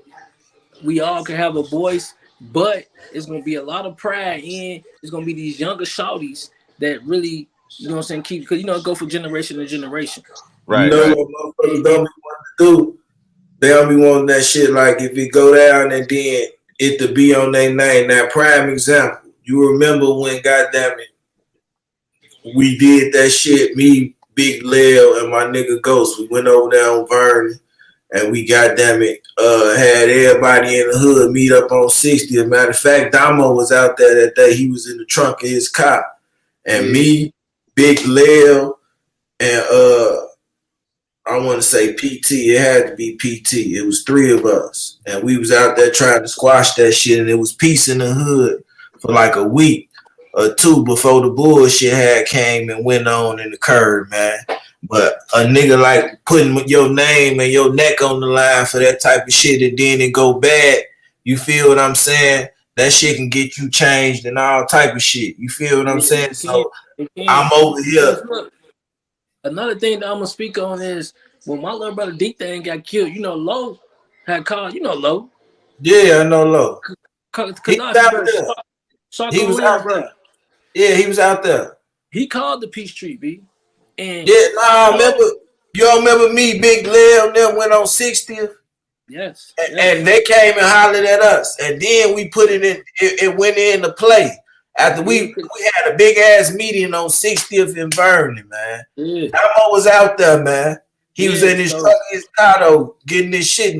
we all can have a voice, but it's gonna be a lot of pride in. It's gonna be these younger shawties that really, you know what I'm saying, keep, because you know, go from generation to generation.
You
Right,
know
right.
what motherfuckers don't be wanting to do? They don't be wanting that shit like if it go down and then it to be on their name. Now, prime example, you remember when, goddamn it, we did that shit, me, Big Lil, and my nigga Ghost. We went over there on Vernon and we, goddamn it, had everybody in the hood meet up on 60. As a matter of fact, Damo was out there that day. He was in the trunk of his car. And me, Big Lil, and I want to say PT. It had to be PT. It was three of us. And we was out there trying to squash that shit. And it was peace in the hood for like a week or two before the bullshit had came and went on in the curb, man. But a nigga like putting your name and your neck on the line for that type of shit and then it go bad, you feel what I'm saying? That shit can get you changed and all type of shit. You feel what I'm saying? So I'm over here.
Look, another thing that I'm gonna speak on is when my little brother D Thing got killed. You know, Low had called. You know, Low.
Yeah, I know Low. He was
Kanashi,
out
bro.
there.
Shark
He
on
was
Rim,
out
bro.
there. Yeah, he was out there.
He called the Peachtree, B. And
Yeah, nah, remember, you all remember me, Big Lil, and them went on 60th?
yes,
And they came and hollered at us. And then we put it in, it went into play. After we had a big ass meeting on 60th in Vernon, man.
Yeah.
Damo was out there, man. He was in his
so-
truck, his car, though, getting this shit.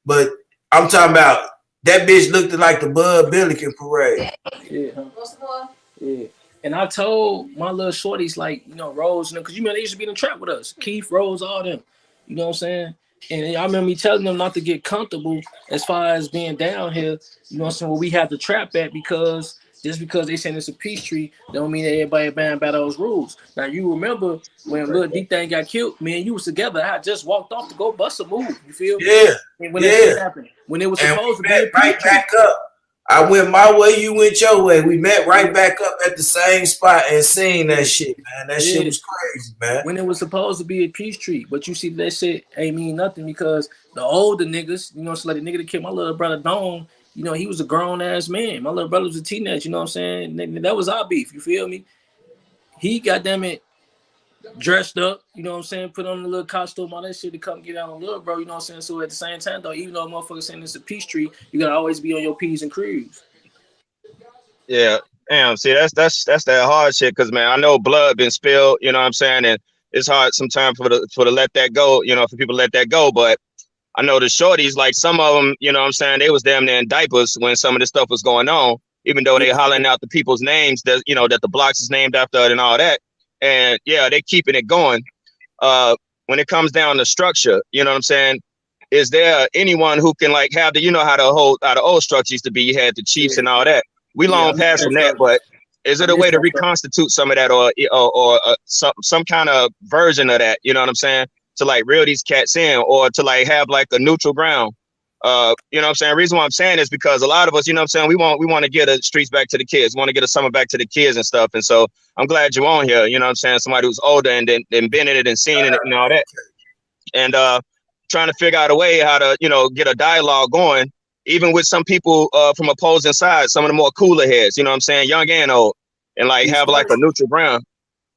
But I'm talking about that bitch looked like the Bud Billiken parade.
Yeah, huh? Yeah. And I told my little shorties, like, you know, Rose, because you know, they used to be in the trap with us. Keith, Rose, all them. You know what I'm saying? And I remember me telling them not to get comfortable as far as being down here, you know what I'm saying, where we have to trap at, because just because they saying it's a peace tree, don't mean that everybody banned by those rules. Now, you remember when Lil D Thing got killed, me and you was together. I just walked off to go bust a move. You feel me?
Yeah.
And when that shit happened, when it was
And
supposed
we
to be a
met right
peace tree.
back up. I went my way, you went your way. We met right back up at the same spot and seen that shit, man. That shit was crazy, man.
When it was supposed to be a peace tree, but you see that shit ain't mean nothing because the older niggas, you know, so like the nigga that killed my little brother Don, you know, he was a grown ass man. My little brother was a teenager, you know what I'm saying? That was our beef, you feel me? He goddamn it dressed up, you know what I'm saying, put on a little costume, all that shit to come get out on little bro, you know what I'm saying? So at the same time though, even though a motherfucker saying it's a peace tree, you gotta always be on your P's and Q's.
Yeah. Damn. See, that's that hard shit. Cause man, I know blood been spilled. You know what I'm saying, and it's hard sometimes for to let that go. You know, for people to let that go. But I know the shorties, like some of them, you know what I'm saying, they was damn near in diapers when some of this stuff was going on. Even though they hollering out the people's names that, you know, that the blocks is named after it and all that. and yeah, they keeping it going. When it comes down to structure, you know what I'm saying? Is there anyone who can like have the, you know how the old structure used to be? You had the chiefs and all that. We
Yeah,
long past from that, but is
I
it a
miss
way to
that stuff.
reconstitute some of that, or some kind of version of that? You know what I'm saying? To like reel these cats in, or to like have like a neutral ground. You know what I'm saying? The reason why I'm saying is because a lot of us, you know what I'm saying, we want to get the streets back to the kids, want to get a summer back to the kids and stuff. And so I'm glad you're on here. You know what I'm saying? Somebody who's older and then been in it and seen it and all that, and trying to figure out a way how to, you know, get a dialogue going, even with some people from opposing sides, some of the more cooler heads, you know what I'm saying, young and old, and like have like a neutral ground.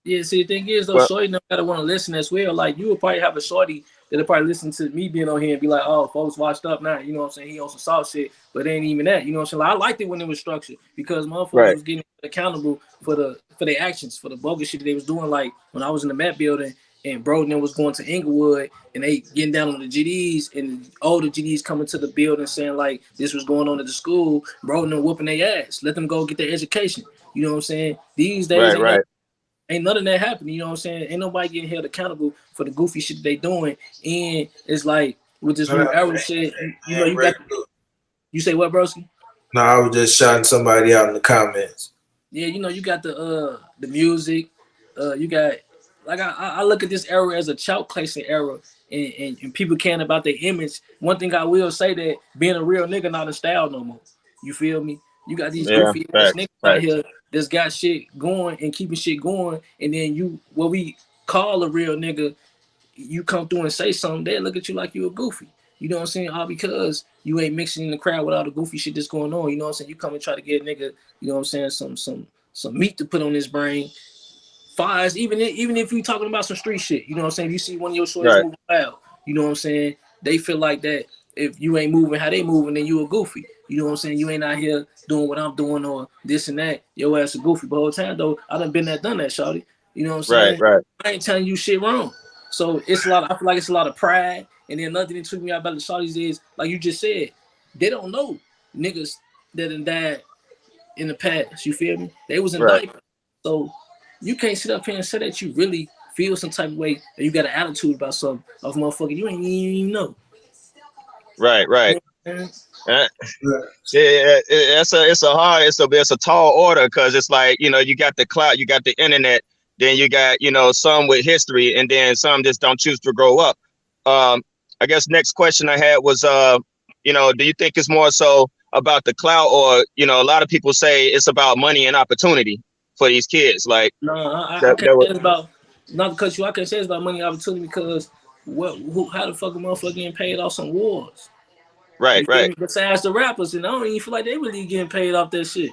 Yeah, see, the thing is, though,
But
shorty no gotta want to listen as well. Like, you would probably have a shorty that'll probably listen to me being on here and be like, oh, folks washed up now. You know what I'm saying? He on some soft shit, but it ain't even that. You know what I'm saying? Like, I liked it when it was structured because motherfuckers
right,
was getting accountable for their actions, for the bogus shit that they was doing. Like, when I was in the Met building and Broden was going to Inglewood and they getting down on the GDs and all the GDs coming to the building saying, like, this was going on at the school, Broden whooping their ass. Let them go get their education. You know what I'm saying? These days,
right,
ain't none of that happening, you know what I'm saying? Ain't nobody getting held accountable for the goofy shit that they doing. And it's like with this new arrow shit, you know, you got you say what, broski?
No, I was just shouting somebody out in the comments.
Yeah, you know, you got the music, you got like I look at this era as a chalk placing era, and people caring about their image. One thing I will say that being a real nigga not in style no more. You feel me? You got these
yeah,
goofy ass niggas
facts,
out
facts,
here that's got shit going and keeping shit going, and then you what we call a real nigga, you come through and say something, they look at you like you a goofy. You know what I'm saying? All because you ain't mixing in the crowd with all the goofy shit that's going on. You know what I'm saying? You come and try to get a nigga, you know what I'm saying, some meat to put on his brain. Fires, even if you talking about some street shit, you know what I'm saying? If you see one of your shorties
right,
moving loud, you know what I'm saying? They feel like that if you ain't moving how they moving, then you a goofy. You know what I'm saying? You ain't out here doing what I'm doing or this and that. Your ass a goofy. But the whole time though, I done been there, done that, shawty. You know what I'm
right,
saying?
right,
I ain't telling you shit wrong. So it's a lot. I feel like it's a lot of pride. And then another thing that took me out about the shawties is, like you just said, they don't know niggas that done died in the past. You feel me? They was in
right,
diapers. So you can't sit up here and say that you really feel some type of way or you got an attitude about something of motherfucker you ain't even know.
right, right.
You know
Uh, yeah, it's a tall order because it's like, you know, you got the cloud, you got the internet, then you got, you know, some with history, and then some just don't choose to grow up. I guess next question I had was, you know, do you think it's more so about the clout, or, you know, a lot of people say it's about money and opportunity for these kids, like
No, I
that,
can't
that
say
was
it's about not because you. I can't say it's about money opportunity because how the fuck a motherfucker getting paid off some wars?
right,
You feel
right,
me? Besides the rappers, and I don't even feel like they really getting paid off that shit.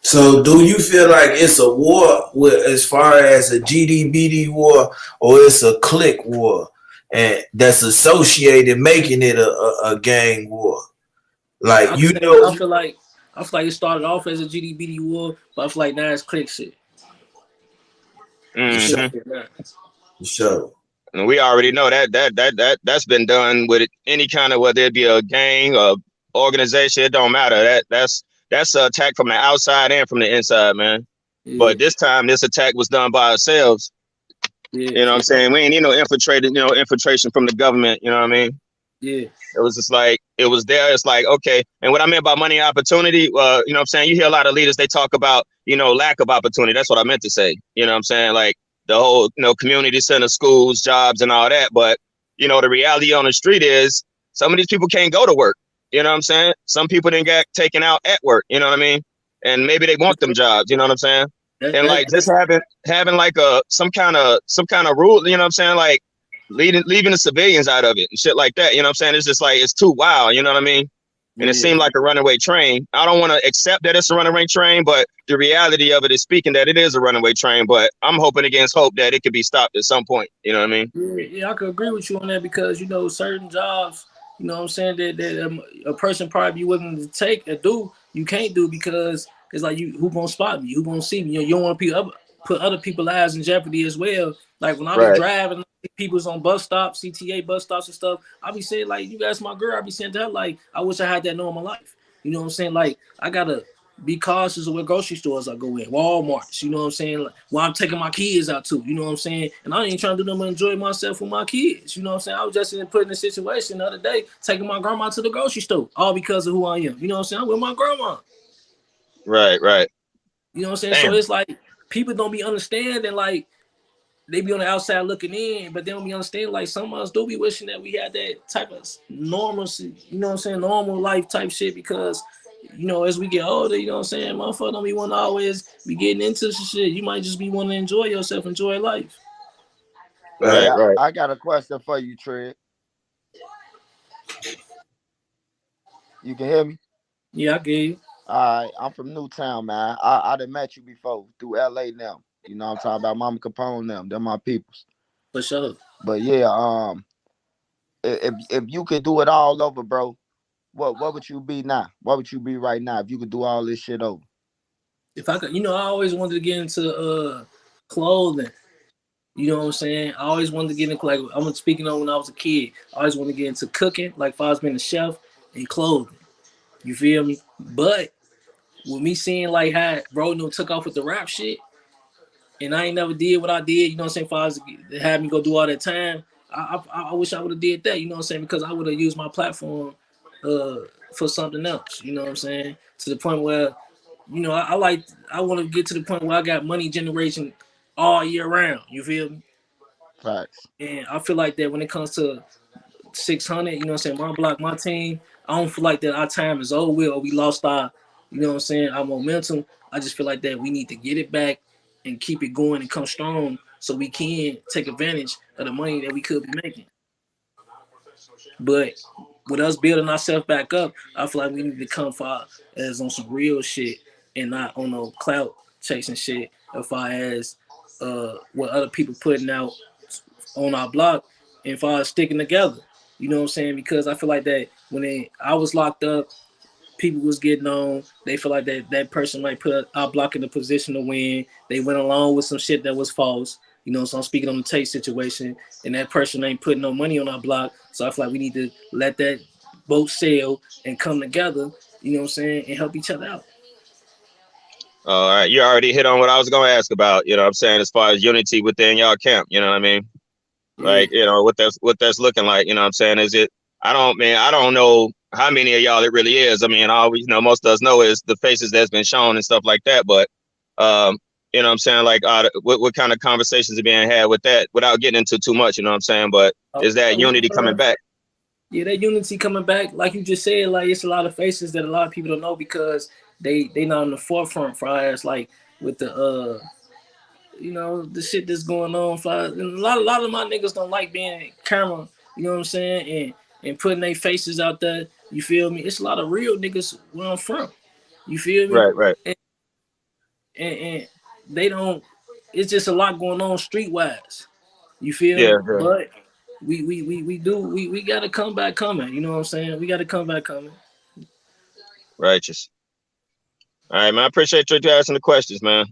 So, do you feel like it's a war with, as far as a GDBD war, or it's a click war, and that's associated making it a gang war? Like,
I
you
think
know,
I feel like it started off as a GDBD war, but I feel like now it's click shit. It's click
hmm
shit now.
for sure.
and we already know that's been done with any kind of, whether it be a gang or organization, it don't matter. That's an attack from the outside and from the inside, man.
Yeah,
But this time, this attack was done by ourselves.
yeah,
You know what
for
I'm
sure.
saying? We ain't need no infiltration from the government. You know what I mean?
Yeah,
It was just like, it was there. It's like, okay. And what I meant by money and opportunity, you know what I'm saying? You hear a lot of leaders, they talk about, you know, lack of opportunity. That's what I meant to say. You know what I'm saying? Like the whole, you know, community center, schools, jobs, and all that. But, you know, the reality on the street is some of these people can't go to work. You know what I'm saying? Some people didn't get taken out at work. You know what I mean? And maybe they want them jobs. You know what I'm saying? And like just
that's
having like some kind of rule. You know what I'm saying? Like leaving the civilians out of it and shit like that. You know what I'm saying? It's just like, it's too wild. You know what I mean? And it
yeah.
seemed like a runaway train. I don't want to accept that it's a runaway train, but the reality of it is speaking that it is a runaway train. But I'm hoping against hope that it could be stopped at some point. You know what I mean?
Yeah, I could agree with you on that because you know certain jobs, you know what I'm saying that a person probably be willing to take or do, you can't do because it's like you who gonna spot me, who gonna see me. You don't want to put other people's lives in jeopardy as well. Like when I be
Right.
driving, people's on bus stops, CTA bus stops and stuff. I be saying like, you guys, my girl. I be saying to her like, I wish I had that in my life. You know what I'm saying? Like I gotta be cautious of what grocery stores I go in, Walmarts, you know what I'm saying? Like, where I'm taking my kids out to, you know what I'm saying? And I ain't trying to do nothing but enjoy myself with my kids, you know what I'm saying? I was just put in a situation the other day, taking my grandma to the grocery store, all because of who I am. You know what I'm saying? I'm with my grandma.
Right, right.
You know what I'm saying? So
Damn.
it's like people don't be understanding, like they be on the outside looking in, but they don't be understanding. Like some of us do be wishing that we had that type of normalcy, you know what I'm saying, normal life type shit. Because you know, as we get older, you know what I'm saying, motherfucker don't be want to always be getting into some shit. You might just be wanting to enjoy yourself, enjoy life.
Hey,
Right, right.
I got a question for you, Trey. You can hear me?
Yeah, I get you.
All right, I'm from Newtown, man. I done met you before through LA now. You know what I'm talking about? Mama Capone them. They're my peoples.
For sure.
But yeah, if you could do it all over, bro, what would you be now? What would you be right now if you could do all this shit over?
If I could, you know, I always wanted to get into clothing. You know what I'm saying? I always wanted to get into, like, I'm speaking on when I was a kid. I always wanted to get into cooking, like if I was being a chef, and clothing. You feel me? But with me seeing like how bro took off with the rap shit, and I ain't never did what I did, you know what I'm saying? If I was to have me go do all that time, I wish I would have did that, you know what I'm saying? Because I would have used my platform for something else, you know what I'm saying? To the point where, you know, I want to get to the point where I got money generation all year round. You feel me?
Facts.
And I feel like that when it comes to 600, you know what I'm saying, my block, my team, I don't feel like that our time is over with or we lost our, you know what I'm saying, our momentum. I just feel like that we need to get it back and keep it going and come strong so we can take advantage of the money that we could be making. But with us building ourselves back up, I feel like we need to come far as on some real shit and not on no clout chasing shit as far as what other people putting out on our block and far as sticking together. You know what I'm saying? Because I feel like that when I was locked up, people was getting on. They feel like that person might put our block in a position to win. They went along with some shit that was false. You know, so I'm speaking on the Tate situation, and that person ain't putting no money on our block. So I feel like we need to let that boat sail and come together, you know what I'm saying, and help each other out.
All right. You already hit on what I was gonna ask about, you know what I'm saying, as far as unity within y'all camp, you know what I mean?
Yeah.
Like, you know, what that's looking like, you know what I'm saying? Is it I don't know how many of y'all it really is. I mean, all we, you know, most of us know is the faces that's been shown and stuff like that. But you know what I'm saying? Like what kind of conversations are being had with that without getting into too much, you know what I'm saying? But is that unity coming back?
Yeah, that unity coming back, like you just said, like it's a lot of faces that a lot of people don't know because they not on the forefront for us, like with the you know, the shit that's going on. And a lot of my niggas don't like being in camera, you know what I'm saying, and putting their faces out there. You feel me? It's a lot of real niggas where I'm from. You feel me?
Right, right.
And they don't. It's just a lot going on streetwise. You feel
Yeah,
me?
yeah.
But we gotta come back coming. You know what I'm saying? We gotta come back coming.
Righteous. All right, man. I appreciate you asking the questions, man.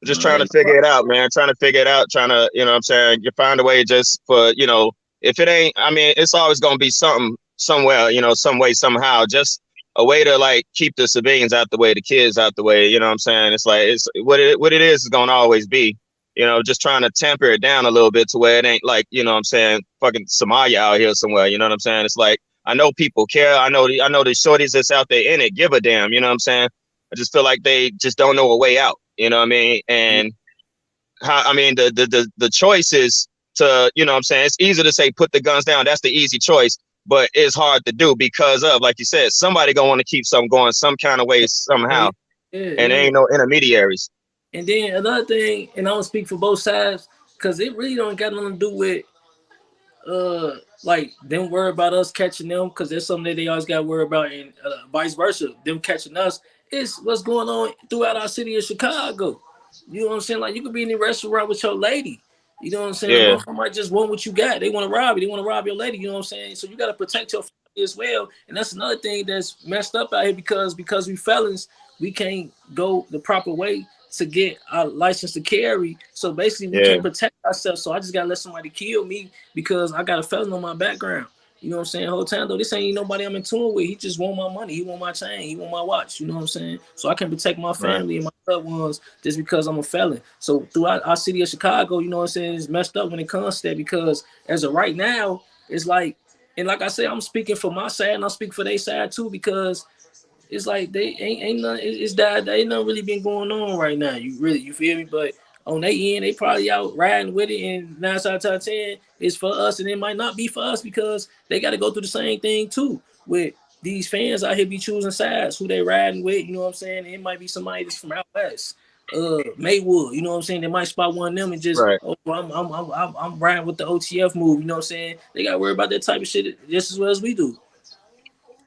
Just trying
Yeah,
to
no
figure
problem.
it out, man. Trying to figure it out. Trying to, you know what I'm saying, you find a way just for, you know, if it ain't, I mean, it's always going to be something somewhere, you know, some way, somehow, just a way to like keep the civilians out the way, the kids out the way. You know what I'm saying? It's like, it's what it is going to always be, you know, just trying to temper it down a little bit to where it ain't like, you know what I'm saying, fucking Somalia out here somewhere. You know what I'm saying? It's like, I know people care. I know the shorties that's out there in it give a damn. You know what I'm saying? I just feel like they just don't know a way out. You know what I mean? And how, I mean, the choice is to, you know what I'm saying? It's easy to say, put the guns down. That's the easy choice, but it's hard to do because of, like you said, somebody gonna want to keep something going some kind of way, somehow. And there
Yeah.
ain't no intermediaries.
And then another thing, and I don't speak for both sides, because it really don't got nothing to do with like them worry about us catching them, because there's something that they always got to worry about, and vice versa, them catching us. It's what's going on throughout our city of Chicago. You know what I'm saying? Like you could be in the restaurant with your lady. You know what I'm saying? The
Yeah,
motherfucker might just want what you got. They want to rob you. They want to rob your lady. You know what I'm saying? So you got to protect your family as well. And that's another thing that's messed up out here because we felons, we can't go the proper way to get our license to carry. So basically, we
yeah,
can't protect ourselves. So I just gotta let somebody kill me because I got a felon on my background. You know what I'm saying? The whole time though, this ain't nobody I'm in tune with. He just want my money. He want my chain. He want my watch. You know what I'm saying? So I can protect my
Right.
family and my loved ones just because I'm a felon. So throughout our city of Chicago, you know what I'm saying, it's messed up when it comes to that because as of right now, it's like, and like I said, I'm speaking for my side and I'm speaking for their side too because it's like they ain't nothing. It's that ain't nothing really been going on right now. You feel me? But on their end, they probably out riding with it, and 9 out of 10 is for us, and it might not be for us because they got to go through the same thing too. With these fans out here be choosing sides, who they riding with. You know what I'm saying? It might be somebody that's from out west, Maywood. You know what I'm saying? They might spot one of them and just,
Right.
oh, I'm riding with the OTF move. You know what I'm saying? They got to worry about that type of shit just as well as we do.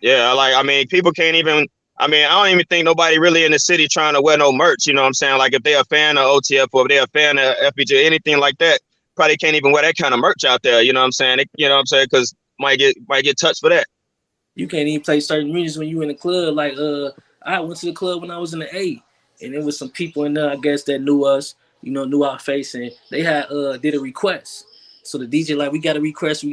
Yeah, like I mean, people can't even. I mean, I don't even think nobody really in the city trying to wear no merch. You know what I'm saying? Like if they're a fan of OTF or if they're a fan of FBJ, anything like that, probably can't even wear that kind of merch out there. You know what I'm saying? You know what I'm saying? Because might get touched for that.
You can't even play certain music when you in the club. Like I went to the club when I was in the A, and there was some people in there I guess that knew us, you know, knew our face, and they had did a request. So the DJ like we got a request, and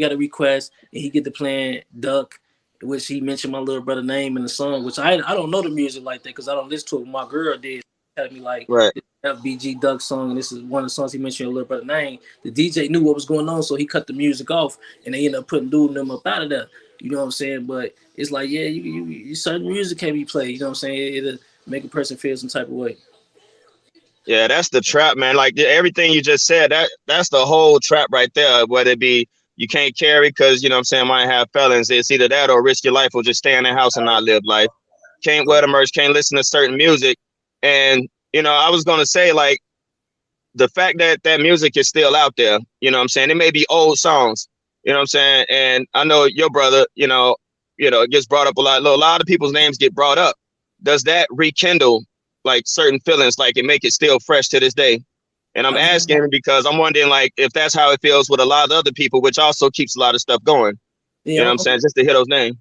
he get to playing Duck, which he mentioned my little brother name in the song, which I don't know the music like that because I don't listen to it. My girl did tell me like
Right.
this is FBG Duck song, and this is one of the songs he mentioned your little brother name. The DJ knew what was going on, so he cut the music off, and they ended up putting dude and them up out of there. You know what I'm saying? But it's like, yeah, you certain music can be played. You know what I'm saying? It'll make a person feel some type of way.
Yeah, that's the trap, man. Like everything you just said, that's the whole trap right there. Whether it be you can't carry because you know what I'm saying might have felons. It's either that or risk your life or just stay in the house and not live life. Can't wear the merch, can't listen to certain music. And you know, I was gonna say like the fact that that music is still out there, you know what I'm saying? It may be old songs, you know what I'm saying? And I know your brother, it gets brought up a lot. A lot of people's names get brought up. Does that rekindle like certain feelings, like it make it still fresh to this day? And I'm
I mean,
asking because I'm wondering like if that's how it feels with a lot of other people, which also keeps a lot of stuff going. You know
yeah,
what I'm saying? Just to hear those names.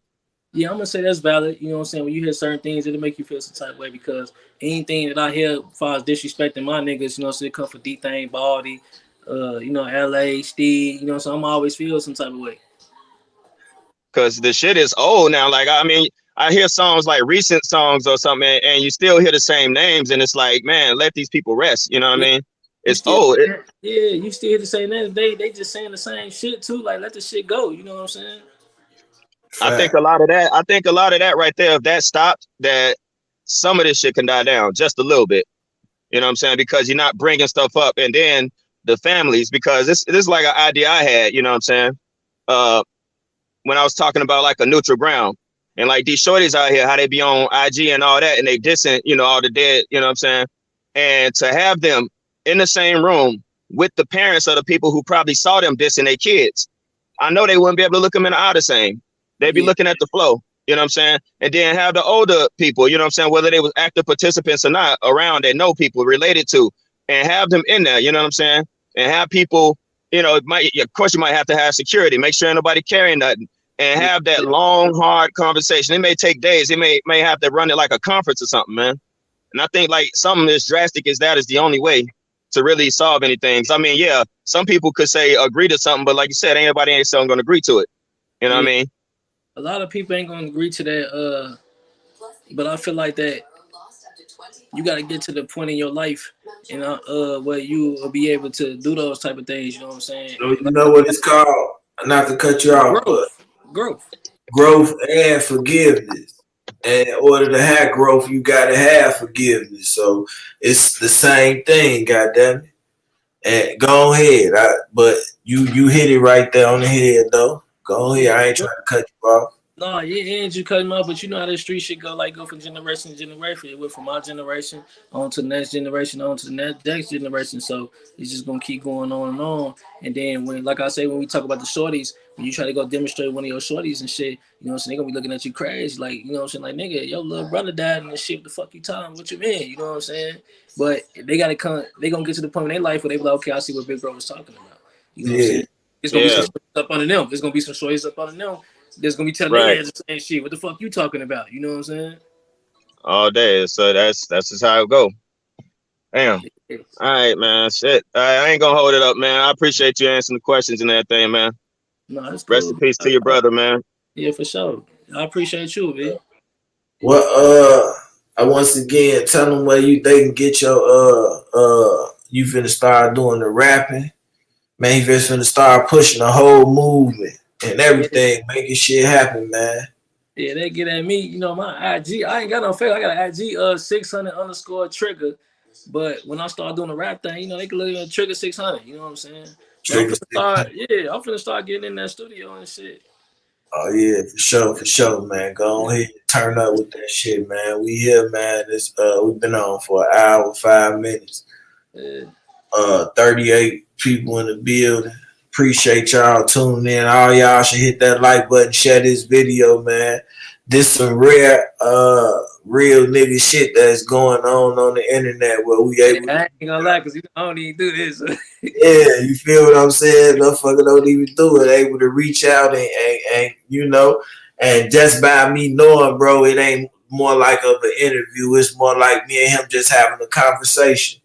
yeah, I'm gonna say that's valid. You know what I'm saying? When you hear certain things, it'll make you feel some type of way because anything that I hear as far as disrespecting my niggas, you know, so it come for D-Thing, Baldy, you know, LA, Steve, you know, so I'm always feel some type of way.
Because the shit is old now. Like, I mean, I hear songs like recent songs or something, and you still hear the same names, and it's like, man, let these people rest. You know what I
Yeah,
mean?
you
It's
still,
old.
yeah, you still hear the same names. They just saying the same shit too. Like, let the shit go. You know what I'm saying?
I think
Fact.
a lot of that. I think a lot of that right there. If that stopped, that some of this shit can die down just a little bit. You know what I'm saying? Because you're not bringing stuff up, and then the families. Because this is like an idea I had. You know what I'm saying? Uh, when I was talking about like a neutral ground. And like these shorties out here, how they be on IG and all that, and they dissing, all the dead, you know what I'm saying? And to have them in the same room with the parents of the people who probably saw them dissing their kids, I know they wouldn't be able to look them in the eye the same. They'd be
Yeah,
looking at the flow, you know what I'm saying? And then have the older people, you know what I'm saying, whether they was active participants or not, around that know people related to, and have them in there, you know what I'm saying? And have people, of course you might have to have security, make sure ain't nobody carrying nothing, and
yeah.
have that long, hard conversation. It may take days. It may have to run it like a conference or something, man. And I think like something as drastic as that is the only way to really solve anything. I mean, yeah, some people could say agree to something, but like you said, ain't nobody ain't going to agree to it. You know what I
Yeah.
mean?
A lot of people ain't gonna agree to that. But I feel like that you got to get to the point in your life, and where you will be able to do those type of things. You know what I'm saying?
So
And
you know what it's called? Not to cut you off, but
growth.
growth and forgiveness. And in order to have growth, you gotta have forgiveness. So it's the same thing, goddamn it. And go ahead. But you hit it right there on the head though. Go ahead. I ain't trying to cut you off.
No, yeah, and you cut him off, but you know how the street should go, like go from generation to generation. It went from our generation on to the next generation, on to the next generation. So it's just gonna keep going on and on. And then when, like I say, when we talk about the shorties, when you try to go demonstrate one of your shorties and shit, you know what I'm saying, they gonna be looking at you crazy, like, you know what I'm saying, like, nigga, your little brother died and this shit, what the fuck you talking? What you mean? You know what I'm saying? But they gotta come, they gonna get to the point in their life where they be like, okay, I see what Big Bro was talking about. You know what I'm
Yeah.
saying? It's gonna be some
Yeah,
stories up under them. It's gonna be some stories up under them that's gonna be telling
right.
their ass the same shit. What the fuck you talking about? You know what I'm saying?
All day. So that's just how it go. Damn.
Yeah.
All right, man. Shit. I ain't gonna hold it up, man. I appreciate you answering the questions and everything, man.
No, that's
Rest in
cool.
peace to your brother, man.
Yeah, for sure. I appreciate you, B.
Well, I once again tell them where they can get your you finna start doing the rapping. Man, you finna start pushing the whole movement and
Yeah,
everything, making shit happen, man.
yeah, they get at me. You know, my IG, I ain't got no fake. I got an IG 600 underscore trigger. But when I start doing the rap thing, you know, they can look at Trigga 600. You know what I'm saying? But I'm
Trigger
finna start, yeah, I'm finna start getting in that studio and shit.
Oh yeah, for sure, man. Go ahead, turn up with that shit, man. We here, man. This we've been on for an hour, 5 minutes.
Yeah.
38 people in the building. Appreciate y'all tuning in. All y'all should hit that like button, share this video, man. This some rare, real nigga shit that's going on the internet where we
Hey,
able to,
I ain't gonna lie, cause I don't even do this.
yeah, you feel what I'm saying? Motherfucker don't even do it. Able to reach out and you know, and just by me knowing, bro, it ain't more like of an interview. It's more like me and him just having a conversation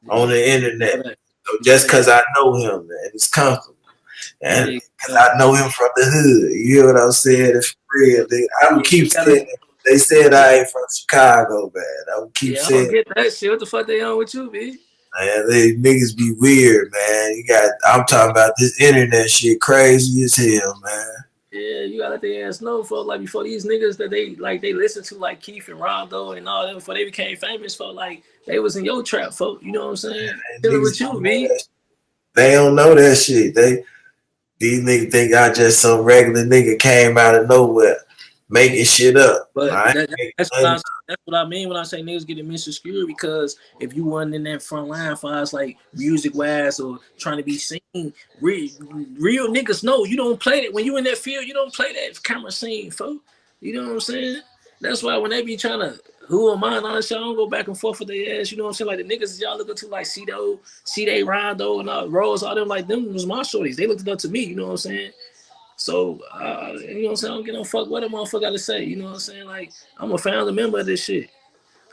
on the internet. So just cause I know him, man, it's comfortable. And
Yeah,
cause I know him from the hood. You hear what I'm saying? It's real. I would keep saying it. They said I ain't from Chicago, man. I would keep
yeah, I don't
saying,
get that shit. What the fuck they on with you, B?
man, they niggas be weird, man. I'm talking about this internet shit crazy as hell, man.
Yeah, you gotta let their ass know for like before these niggas that they listen to like Keith and Rondo and all them before they became famous for like they was in your trap, folk. You know what I'm saying?
And
Chilling
niggas
with
don't
you,
know
B.
that. They don't know that shit. These niggas think I just some regular nigga came out of nowhere making shit up.
But
I ain't making nothing.
that's what I mean when I say niggas getting misconstrued because if you wasn't in that front line for us like music wise or trying to be seen, real niggas know you don't play that when you in that field. You don't play that camera scene, folks. You know what I'm saying? That's why when they be trying to who am I and all that shit, I don't go back and forth with their ass. You know what I'm saying? Like the niggas y'all look up to like Cito, C-Day, Rondo, and Rose, all them like them was my shorties. They looked up to me. You know what I'm saying? So, you know what I'm saying? I don't get no fuck what a motherfucker got to say. You know what I'm saying? Like, I'm a founder member of this shit.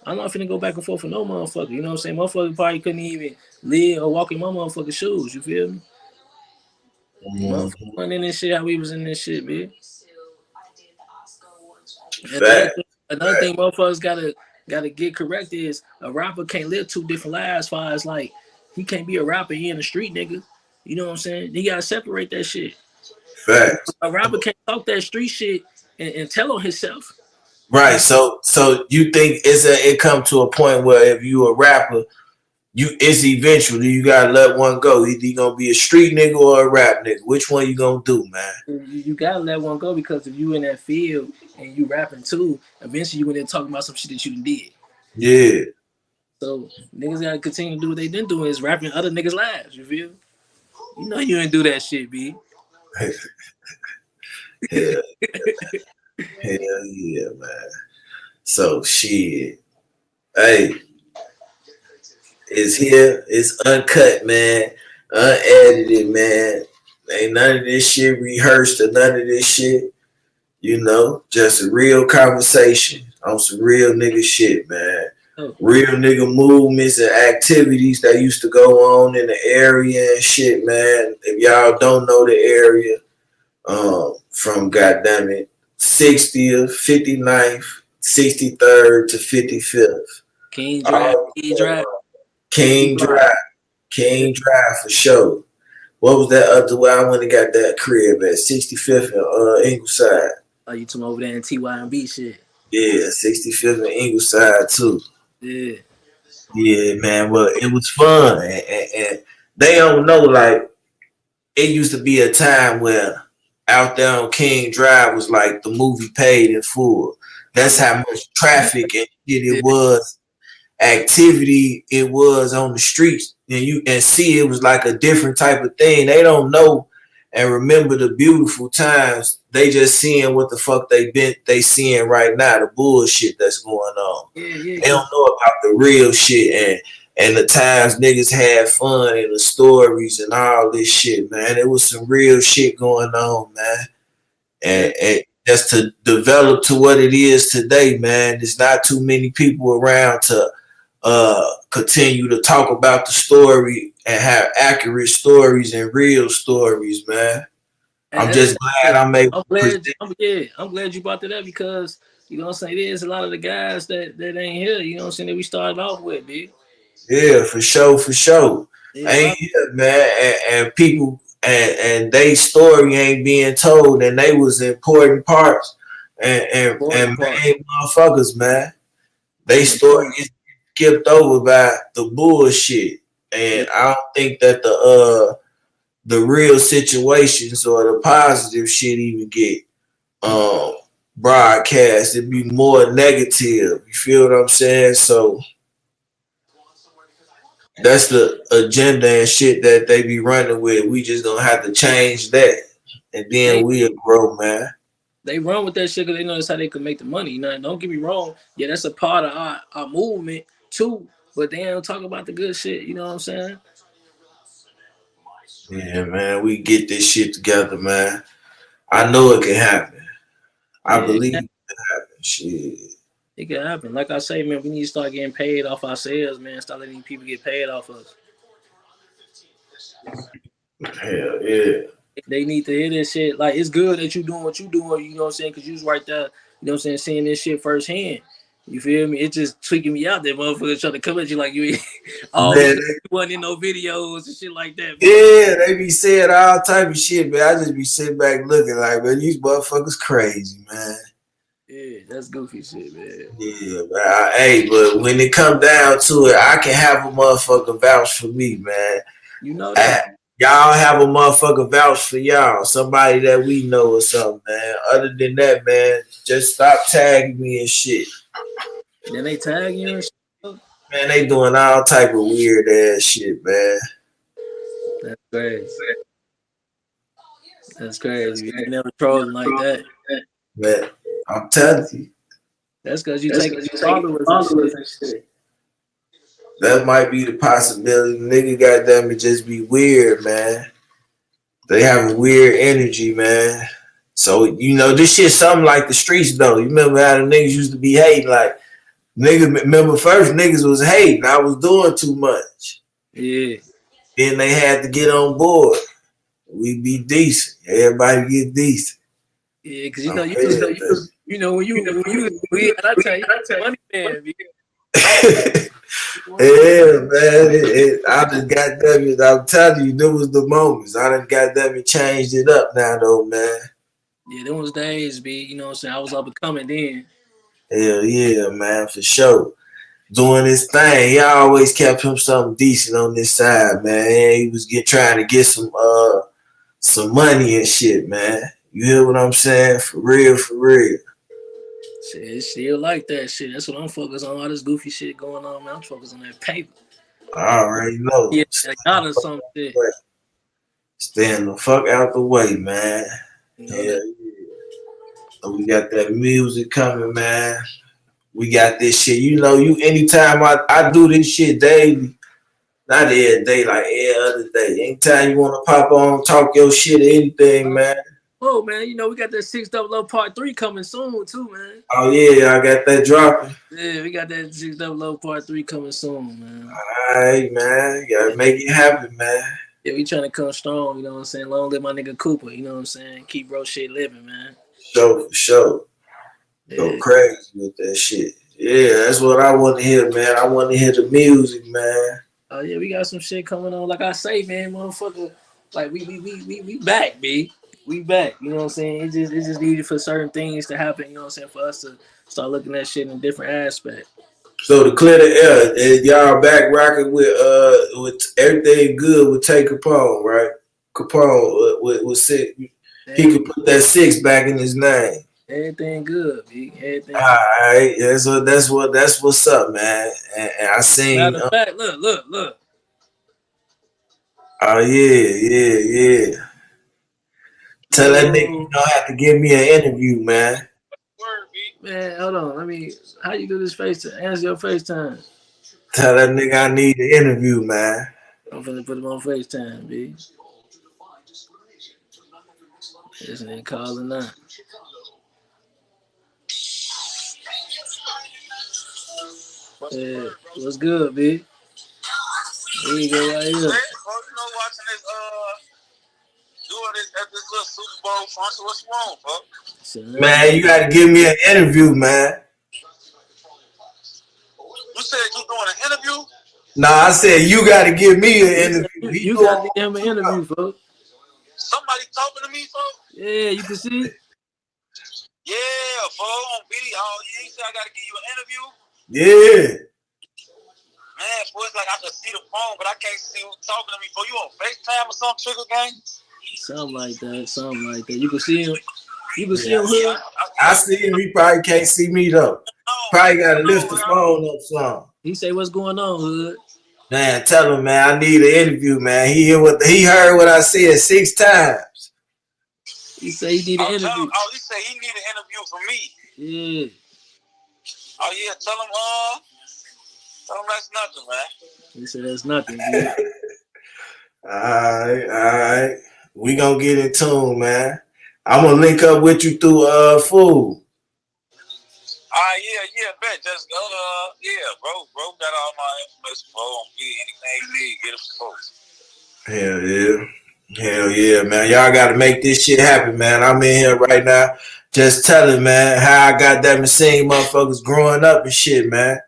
I'm not finna go back and forth with no motherfucker. You know what I'm saying? Motherfucker probably couldn't even live or walk in my motherfucking shoes. You feel me? Motherfucker
Mm-hmm.
wasn't in this shit how we was in this shit, man.
Fact.
Another thing motherfuckers gotta get correct is a rapper can't live two different lives as far as like he can't be a rapper, he in the street nigga. You know what I'm saying? You gotta separate that shit.
Fact.
A rapper can't talk that street shit and tell on himself.
Right. So you think it come to a point where if you a rapper, it's eventually you gotta let one go. Either you gonna be a street nigga or a rap nigga. Which one you gonna do, man?
You gotta let one go because if you in that field and you rapping too, eventually you gonna talking about some shit that you did.
Yeah.
So niggas gotta continue to do what they been doing is rapping other niggas' lives. You feel? You know you ain't do that shit, B.
Hell, hell yeah, man. So shit. Hey, it's here. It's uncut, man. Unedited, man. Ain't none of this shit rehearsed or none of this shit. You know, just a real conversation on some real nigga shit, man.
Oh.
Real nigga movements and activities that used to go on in the area and shit, man. If y'all don't know the area, from goddamn it, 60th, 59th, 63rd to 55th.
King Drive, King Drive,
King Drive. King Drive for sure. What was that other way I went and got that crib at 65th and Ingleside?
Oh, you took over there in TYMB shit.
Yeah, 65th and Ingleside too.
Yeah.
Yeah, man. Well, it was fun. And they don't know, like, it used to be a time where out there on King Drive was like the movie Paid in Full. That's how much traffic and shit it was, activity it was on the streets. And you can see it was like a different type of thing. They don't know and remember the beautiful times. They just seeing what the fuck they seeing right now, the bullshit that's going on.
Yeah,
They don't know about the real shit and the times niggas had fun and the stories and all this shit, man. It was some real shit going on, man. And just to develop to what it is today, man, there's not too many people around to continue to talk about the story and have accurate stories and real stories, man.
And
I'm just glad I'm able
I'm
to
glad.
present.
I'm glad you brought that up because you know what I'm saying. There's a lot of the guys that ain't here. You know what I'm saying that we started off with, B.
Yeah, for sure, for sure.
Yeah, a
Ain't
lot.
here, man, and people and they story ain't being told, and they was important parts and
Important part.
main motherfuckers, man. They
And
story is skipped over by the bullshit,
yeah,
and I don't think that the real situations or the positive shit even get um broadcast. It'd be more negative. You feel what I'm saying? So that's the agenda and shit that they be running with. We just gonna have to change that, and
they
then we'll grow, man.
they run with that shit because they know that's how they can make the money. You know, don't get me wrong. Yeah, that's a part of our movement too. But they don't talk about the good shit. You know what I'm saying?
Yeah, man. We get this shit together, man. I know it can happen. I
Yeah,
believe it can happen. Shit.
it can happen. Like I say, man, we need to start getting paid off our sales, man. Start letting people get paid off us.
Hell yeah.
They need to hear this shit. Like, it's good that you doing what you doing, you know what I'm saying? Because you was right there, you know what I'm saying, seeing this shit firsthand. You feel me? It just tweaking me out. That motherfuckers trying to come at you like you all
Man,
you wasn't in no videos and shit like that, man.
yeah, they be saying all type of shit, man. I just be sitting back looking like, man, these motherfuckers crazy, man.
Yeah, that's goofy shit, man.
Yeah, man. Hey, but when it come down to it, I can have a motherfucker vouch for me, man.
You know
I,
that.
y'all have a motherfucker vouch for y'all. Somebody that we know or something, man. Other than that, man, just stop tagging me and shit.
Then they tag you and shit.
Man, they doing all type of weird ass shit, man.
That's crazy. That's crazy. You ain't never trolling like that.
Man, I'm telling you,
That's because you taking followers and shit.
that might be the possibility. Nigga, goddamn it, just be weird, man. They have a weird energy, man. So, you know, this shit something like the streets, though. You remember how the niggas used to be hating? Like, niggas, remember first niggas was hating. I was doing too much.
Yeah.
Then they had to get on board. We be decent. Everybody get decent.
Yeah, because
I'm paying
you know, when you, I tell you, money man,
yeah, man. I just got them. I'm telling you, there was the moments. I done got them and changed it up now, though, man.
Yeah, them was days, B. You know what I'm saying? I was up and coming then.
Hell yeah, man, for sure. Doing his thing. He always kept him something decent on this side, man. He was trying to get some money and shit, man. You hear what I'm saying? For real, for real.
Shit, it's still like that shit. That's what I'm focused on. All this goofy shit going on, man. I'm focused on that paper.
I already know.
Yeah, I got or some shit.
Stand the fuck out the way, man.
You know
Hell
that.
yeah. So we got that music coming, man. We got this shit. You know, anytime I do this shit daily, not every day, like every other day. Anytime you wanna pop on, talk your shit or anything, man.
Oh man, you know we got that 600 part 3 coming soon too, man.
Oh yeah, I got that dropping.
Yeah, we got that 600 part 3 coming soon, man.
All right, man. You gotta make it happen, man.
Yeah, we trying to come strong, you know what I'm saying? Long live my nigga Cooper, you know what I'm saying? Keep bro shit living, man.
For sure. Go
Yeah.
crazy with that shit. Yeah, that's what I want to hear, man. I want to hear the music, man.
Oh yeah, we got some shit coming on. Like I say, man, motherfucker, like we back, B. We back. You know what I'm saying? It just needed for certain things to happen, you know what I'm saying, for us to start looking at shit in a different aspect.
So to clear the air, y'all back rocking with everything good with Tay Capone, right? Capone with six. He could put that 6 back in his name.
Everything good, B. Everything
All
good.
right, that's what's up, man. And I seen.
Matter of fact, look.
Oh yeah. Tell that nigga you
Yo,
don't have to give me an interview, man.
man, hold on. How you do this FaceTime? Answer your FaceTime.
Tell that nigga I need an interview, man.
I'm finna put him on FaceTime, B. This nigga calling now. Yeah, what's good, B? Here you go, right here.
this little Super Bowl function. What's wrong, bro?
Man, you got to give me an interview, man.
You said you doing an interview?
Nah, I said you got to give me an interview.
You got to give him an interview, folks.
Somebody talking to me, folks?
Yeah, you can see.
Yeah, folks, on video. You ain't say I got to give you an interview?
Yeah.
Man, boy, it's like I can see the phone, but I can't see who's talking to me. Bro, you on FaceTime or some Trigga gang?
Something like that. You can see him. You can see him here.
I see him. He probably can't see me though. Probably got to lift the phone up some.
He say, "What's going on, Hood?"
Man, tell him, man, I need an interview, man. He heard what I said 6 times.
He say he need an interview.
He say he need an interview from me.
Yeah.
Oh yeah, tell him that's nothing, man.
He said that's nothing, dude.
All right. We gonna get in tune, man. I'm gonna link up with you through food.
Yeah, bet. Just bro got all my information, bro. Anything you need, get it for
Hell yeah, man. Y'all gotta make this shit happen, man. I'm in here right now just telling, man, how I got them seeing motherfuckers growing up and shit, man.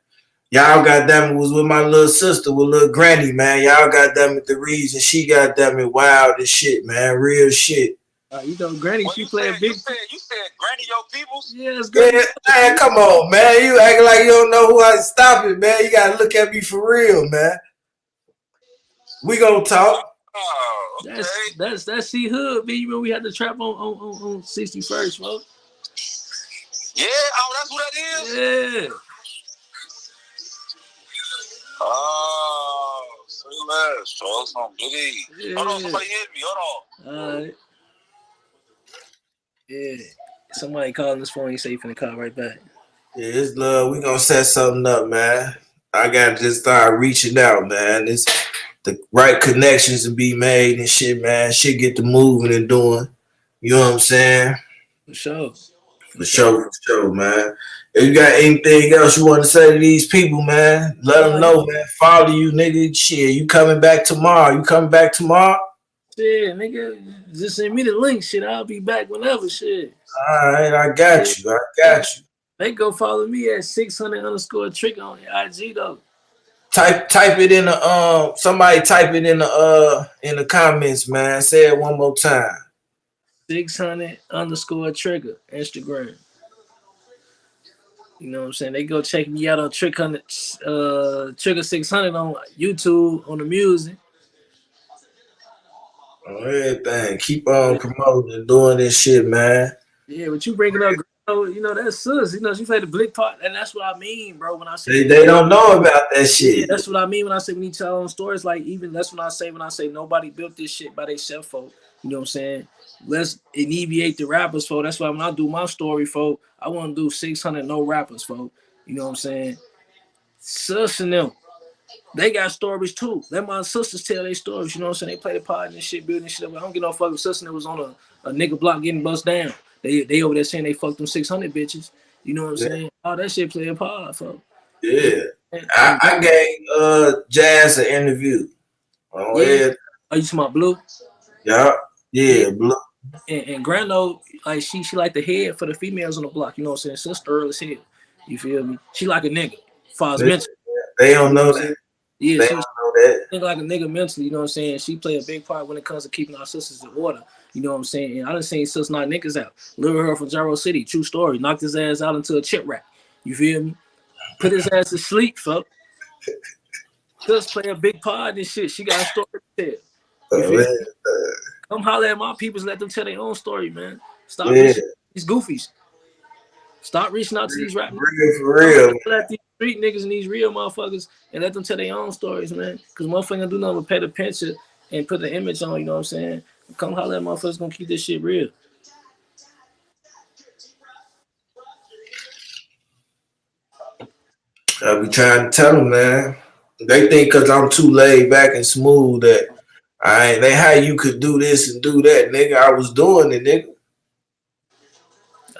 Y'all got them was with my little sister, with little granny, man. Y'all got them at the reason she got them wild as shit, man. Real shit.
You know, Granny, she play a big.
You said Granny your peoples?
Yeah, it's Granny.
Yeah, man, come on, man. You acting like you don't know who I stop it, man. You gotta look at me for real, man. We gonna talk.
Oh, okay.
That's CEE-HOOD, man. You remember we had the trap on 61st, folks?
Yeah, that's who that is?
Yeah.
Oh, say less, folks. On Biddy. Yeah. Hold on, somebody hit me. Hold on.
All right. Yeah. Somebody calling this phone. He say he finna call right back.
Yeah, it's love. We gonna set something up, man. I gotta just start reaching out, man. It's the right connections to be made and shit, man. Shit get to moving and doing. You know what I'm saying?
For sure.
For sure, man. If you got anything else you want to say to these people, man, let them know, man. Follow you, nigga. Shit, you coming back tomorrow?
Shit, nigga, just send me the link. Shit, I'll be back whenever. Shit.
All right, I got you.
They go follow me at 600_Trigga on IG though.
Type it in the somebody type it in the comments, man. Say it one more time.
600_Trigga Instagram. You know what I'm saying? They go check me out on Trigga600 on YouTube on the music.
On everything. Keep on promoting and doing this shit, man.
Yeah, but you bringing up, you know, that's sus. You know, she played the blick part, and that's what I mean, bro. When I say
they don't know about that shit.
Yeah, that's what I mean when I say we need to tell on stories. Like, even that's when I say nobody built this shit by themselves, folk. You know what I'm saying? Let's alleviate the rappers, folk. That's why when I do my story, folk, I want to do 600 no rappers, folk. You know what I'm saying? Sus and them. They got stories too. Let my sisters tell their stories. You know what I'm saying? They play the pod and shit, building shit up. I don't get no fucking sister that was on a nigga block getting bust down. They over there saying they fucked them 600 bitches. You know what I'm saying? All that shit play a part, folks.
Yeah. I gave Jazz an interview.
Oh, yeah. Are you talking about Blue?
Yeah, Blue.
And Grando, like she like the head for the females on the block. You know what I'm saying? Sister early as hell. You feel me? She like a nigga. Far as mental.
They don't know that.
Yeah,
they don't know that.
Think like a nigga mentally, you know what I'm saying? She play a big part when it comes to keeping our sisters in order. You know what I'm saying? And I done seen sis knock niggas out. Little her from Gyro City, true story. Knocked his ass out into a chip rack. You feel me? Put his ass to sleep, fuck. Sis play a big part and shit. She got a story to tell. You feel me? Come holler at my peoples, let them tell their own story, man. Stop reaching these goofies. Stop reaching out to these rappers.
For real.
Let these street niggas and these real motherfuckers and let them tell their own stories, man. Because motherfuckers gonna do nothing but paint a picture and put the image on, you know what I'm saying? Come holler at motherfuckers gonna keep this shit real.
I be trying to tell them, man. They think because I'm too laid back and smooth that they how you could do this and do that, nigga. I was doing it, nigga.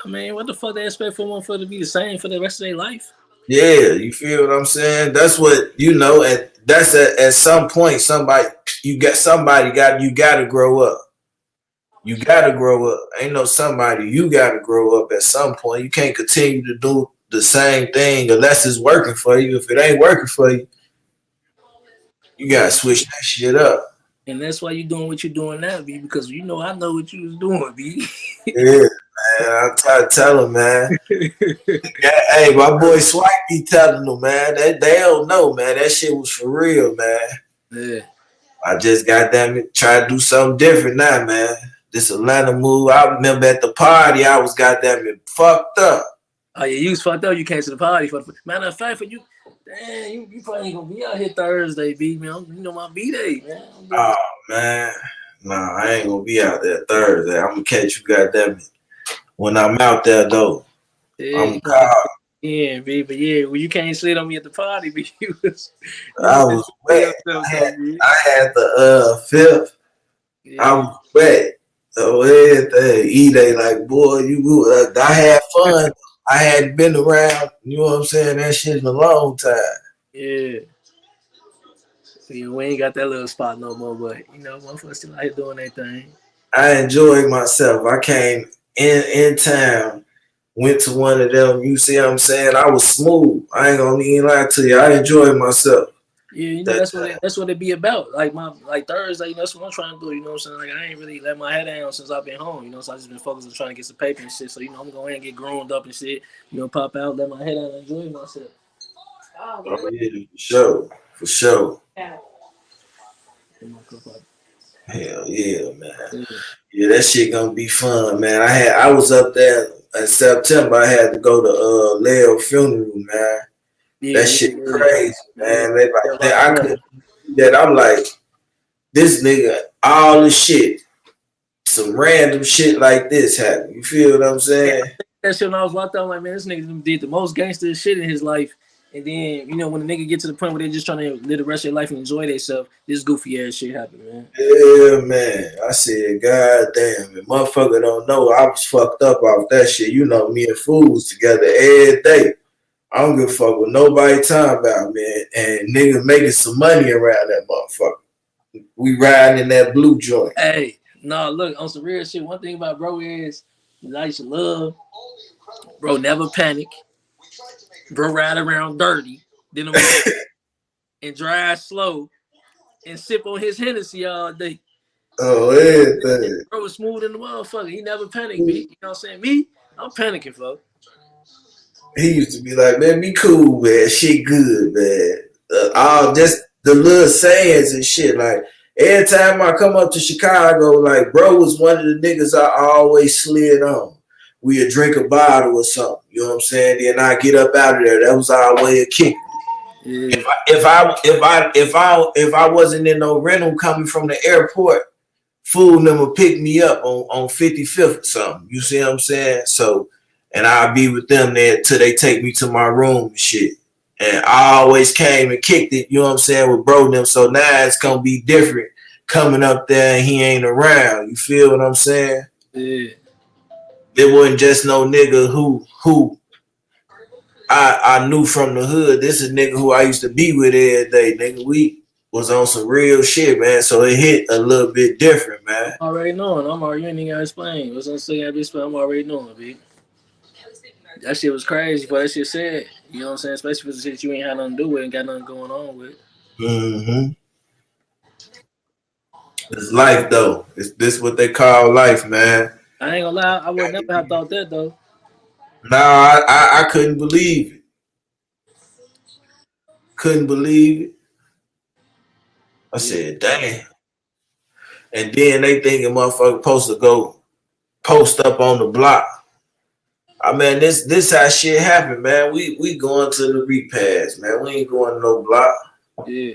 I mean, what the fuck they expect for one for to be the same for the rest of their life?
Yeah, you feel what I'm saying? That's what and that's at some point you got to grow up. You gotta grow up. Ain't no somebody. You gotta grow up at some point. You can't continue to do the same thing unless it's working for you. If it ain't working for you, you gotta switch that shit up.
And that's why you doing what you're doing now, B, because you know I know what you was doing, B.
Yeah, man. I try to tell them, man. Yeah, hey, my boy Swipe be telling them, man. They don't know, man. That shit was for real, man.
Yeah.
I just goddamn it try to do something different now, man. This Atlanta move. I remember at the party, I was goddamn it fucked up.
Oh yeah, you was fucked up. You came to the party for the matter of fact for you. Damn, you probably ain't gonna be out here Thursday, B, man. You know my B day, man.
Oh man, nah, I ain't gonna be out there Thursday. I'm gonna catch you, goddamn it. When I'm out there though,
Yeah,
I'm called.
yeah, B, but yeah, well, you can't sit on me at the party, B. You
I was wet. I had the fifth.
Yeah.
I was wet. So everything, E-Day, like, boy, I had fun. I hadn't been around, you know what I'm saying, that shit in a long time.
Yeah. See, we ain't got that little spot no more, but you know, motherfuckers still out here doing their thing.
I enjoyed myself. I came in town, went to one of them, you see what I'm saying? I was smooth. I ain't gonna even lie to you. I enjoyed myself.
Yeah, you know that's what it be about. Like Thursday, you know, that's what I'm trying to do. You know what I'm saying? Like I ain't really let my head down since I've been home. You know, so I just been focused on trying to get some paper and shit. So you know, I'm going and get groomed up and shit. You know, pop out, let my head down, and enjoy myself.
Oh yeah, for sure, for sure. Hell yeah, man. Yeah, that shit gonna be fun, man. I was up there in September. I had to go to Leo funeral, man. That shit crazy, man. I couldn't do that. I'm like, this nigga, all the shit, some random shit like this happen. You feel what I'm saying?
That shit when I was locked up, I'm like, man, this nigga did the most gangster shit in his life. And then, you know, when the nigga get to the point where they're just trying to live the rest of their life and enjoy themselves, this goofy ass shit happened, man.
Yeah, man. I said, God damn it. Motherfucker don't know I was fucked up off that shit. You know, me and fools together every day. I don't give a fuck what nobody talking about, man. And niggas making some money around that motherfucker. We riding in that blue joint.
Hey, no, look, on some real shit, one thing about bro is I used to love, bro never panic. Bro ride around dirty, then and drive slow and sip on his Hennessy all day.
Oh, everything.
Bro was smooth in the motherfucker. He never panicked, B. You know what I'm saying? Me, I'm panicking, folks.
He used to be like, man, be cool, man. Shit good, man. All just the little sayings and shit. Like, every time I come up to Chicago, like, bro was one of the niggas I always slid on. We'd drink a bottle or something. You know what I'm saying? Then I get up out of there. That was our way of kicking.
Yeah.
If I wasn't in no rental coming from the airport, fool them would pick me up on 55th or something. You see what I'm saying? So, and I'll be with them there till they take me to my room and shit. And I always came and kicked it, you know what I'm saying, with bro them. So now it's gonna be different coming up there and he ain't around. You feel what I'm saying?
Yeah.
There wasn't just no nigga who I knew from the hood. This is a nigga who I used to be with every day. Nigga, we was on some real shit, man. So it hit a little bit different, man.
Already knowing. I'm already, you ain't even gotta explain. What's I'm saying? I'm already knowing, B. That shit was crazy for that shit said. You know what I'm saying? Especially for the shit you ain't had nothing to do with and got nothing going on with.
Mm-hmm. It's life, though. It's this what they call life, man.
I ain't gonna lie. I would never have thought that, though.
Nah, I couldn't believe it. Couldn't believe it. I said, damn. And then they thinking motherfucker supposed to go post up on the block. I mean, this how shit happen, man. We going to the repass, man. We ain't going to no block.
Yeah.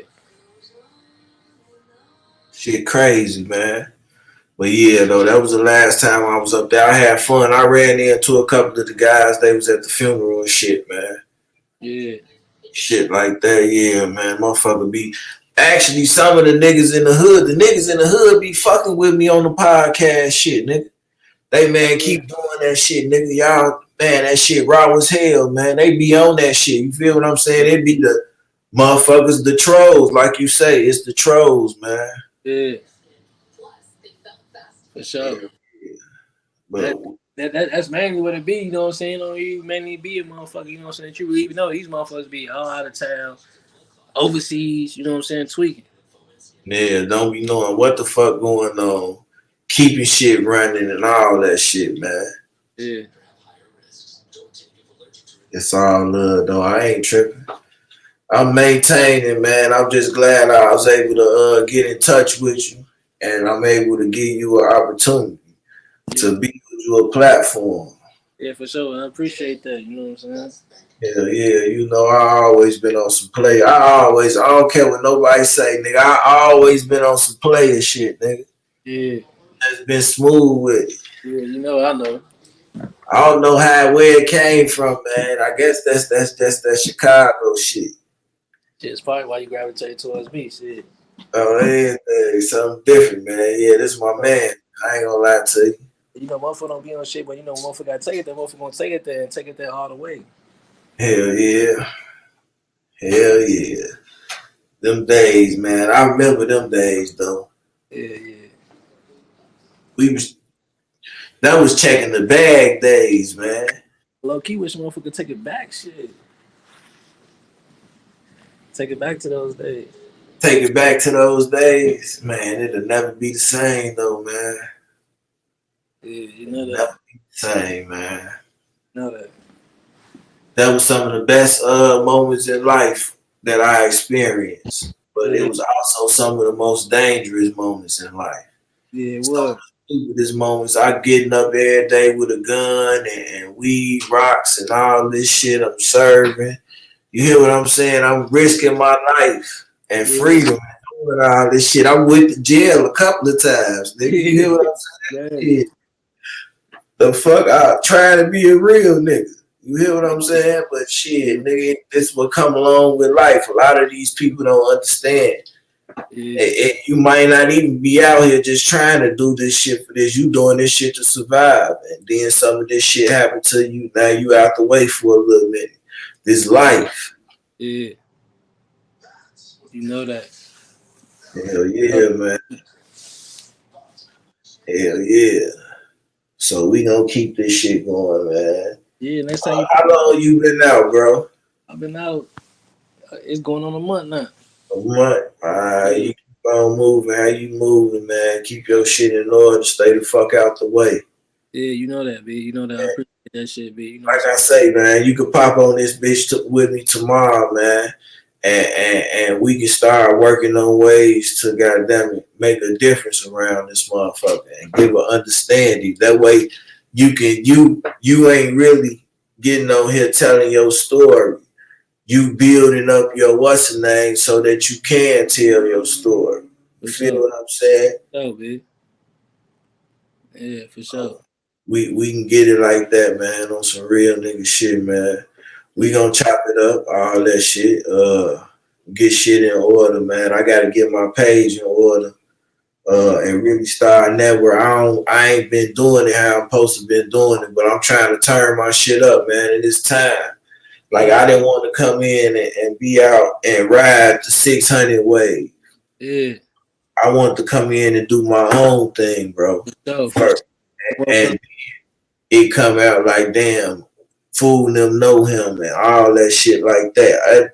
Shit crazy, man. But yeah, though, that was the last time I was up there. I had fun. I ran into a couple of the guys. They was at the funeral and shit, man.
Yeah.
Shit like that, yeah, man. Motherfucker be... Actually, some of the niggas in the hood be fucking with me on the podcast shit, nigga. They, man, keep doing that shit, nigga. Y'all, man, that shit raw as hell, man. They be on that shit. You feel what I'm saying? They be the motherfuckers, the trolls, like you say. It's the trolls, man.
Yeah. For sure.
But
That's mainly what it be, you know what I'm saying? You mainly be a motherfucker, you know what I'm saying? That you really even know these motherfuckers be all out of town, overseas, you know what I'm saying, tweaking.
yeah, don't be knowing what the fuck going on, keeping shit running and all that shit, man.
Yeah.
It's all love though. I ain't tripping. I'm maintaining, man. I'm just glad I was able to get in touch with you, and I'm able to give you an opportunity
Yeah.
to be with you a platform.
Yeah, for sure. I appreciate that, you know what I'm saying?
Hell yeah, you know I always been on some play. I don't care what nobody say, nigga. I always been on some player shit, nigga.
Yeah.
It's been smooth with it.
Yeah, you know, I know.
I don't know where it came from, man. I guess that's that Chicago shit.
It's probably why you gravitate towards me, shit.
Oh, something different, man. Yeah, this is my man. I ain't gonna lie to you.
You know, motherfucker don't be on shit, but you know, motherfucker gotta take it there, motherfucker gonna take it there and take it there all the way.
Hell yeah. Hell yeah. Them days, man. I remember them days though.
Yeah, yeah.
That was checking the bag days, man.
Low key wish motherfucker could take it back, shit. Take it back to those days.
Take it back to those days, man. It'll never be the same though, man.
Yeah, you know that.
Never be the same, man.
Know that.
That was some of the best moments in life that I experienced. But
Yeah.
it was also some of the most dangerous moments in life.
Yeah, it
Some
was.
of the stupidest moments. I getting up every day with a gun and weed, rocks, and all this shit. I'm serving. You hear what I'm saying? I'm risking my life and freedom and doing all this shit. I went to jail a couple of times. Nigga. You hear what I'm saying? Yeah. The fuck out trying to be a real nigga. You hear what I'm saying? But shit, nigga, this will come along with life. A lot of these people don't understand.
Yeah.
You might not even be out here just trying to do this shit for this. You doing this shit to survive. And then some of this shit happened to you. Now you out the way for a little minute. This life.
Yeah. You know that.
Hell yeah, man. Hell yeah. So we gonna keep this shit going, man.
Yeah, next time
how long you been out, bro?
I've been out. It's going on a month now.
A month. Alright, you keep on moving. How you moving, man? Keep your shit in order. Stay the fuck out the way.
Yeah, you know that, B. You know that. I appreciate that shit, B. You know
like I say, man, you could pop on this bitch with me tomorrow, man. And we can start working on ways to, goddamn it, make a difference around this motherfucker and give an understanding. That way, you ain't really getting on here telling your story. You building up your what's the name so that you can tell your story. You feel what I'm saying?
Oh, B. Yeah, for sure.
We can get it like that, man, on some real nigga shit, man. We gonna chop it up, all that shit. Get shit in order, man. I gotta get my page in order. And really start network. I ain't been doing it how I'm supposed to been doing it, but I'm trying to turn my shit up, man. And it's time. Like I didn't want to come in and be out and ride the 600 wave.
Yeah.
I want to come in and do my own thing, bro. First. And it come out like, damn, fool them know him and all that shit like that.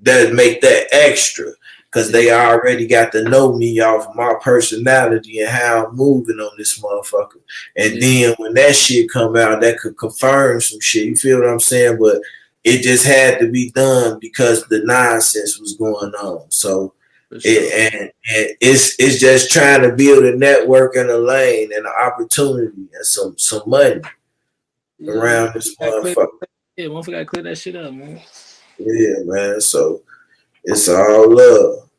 That make that extra because they already got to know me off my personality and how I'm moving on this motherfucker. And then when that shit come out, that could confirm some shit. You feel what I'm saying? But it just had to be done because the nonsense was going on. So it's just trying to build a network and a lane and an opportunity and some money around this motherfucker.
Yeah, motherfucker gotta clear that shit up, man.
Yeah, man. So it's all love.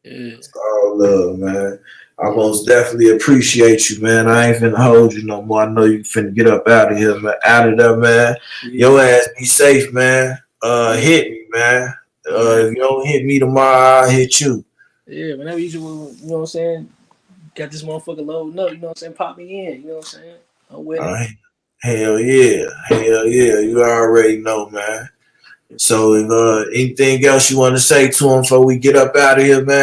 Yeah.
It's all love, man. I most definitely appreciate you, man. I ain't finna hold you no more. I know you finna get up out of here, man. Out of there, man. Yeah. Your ass be safe, man. Hit me, man. If you don't hit me tomorrow, I'll hit you.
Yeah, whenever you know what I'm saying, got this motherfucker loading up, you know what I'm saying, pop me in, you know what I'm saying? I'm with it.
Hell yeah. Hell yeah. You already know, man. So if anything else you want to say to him before we get up out of here, man?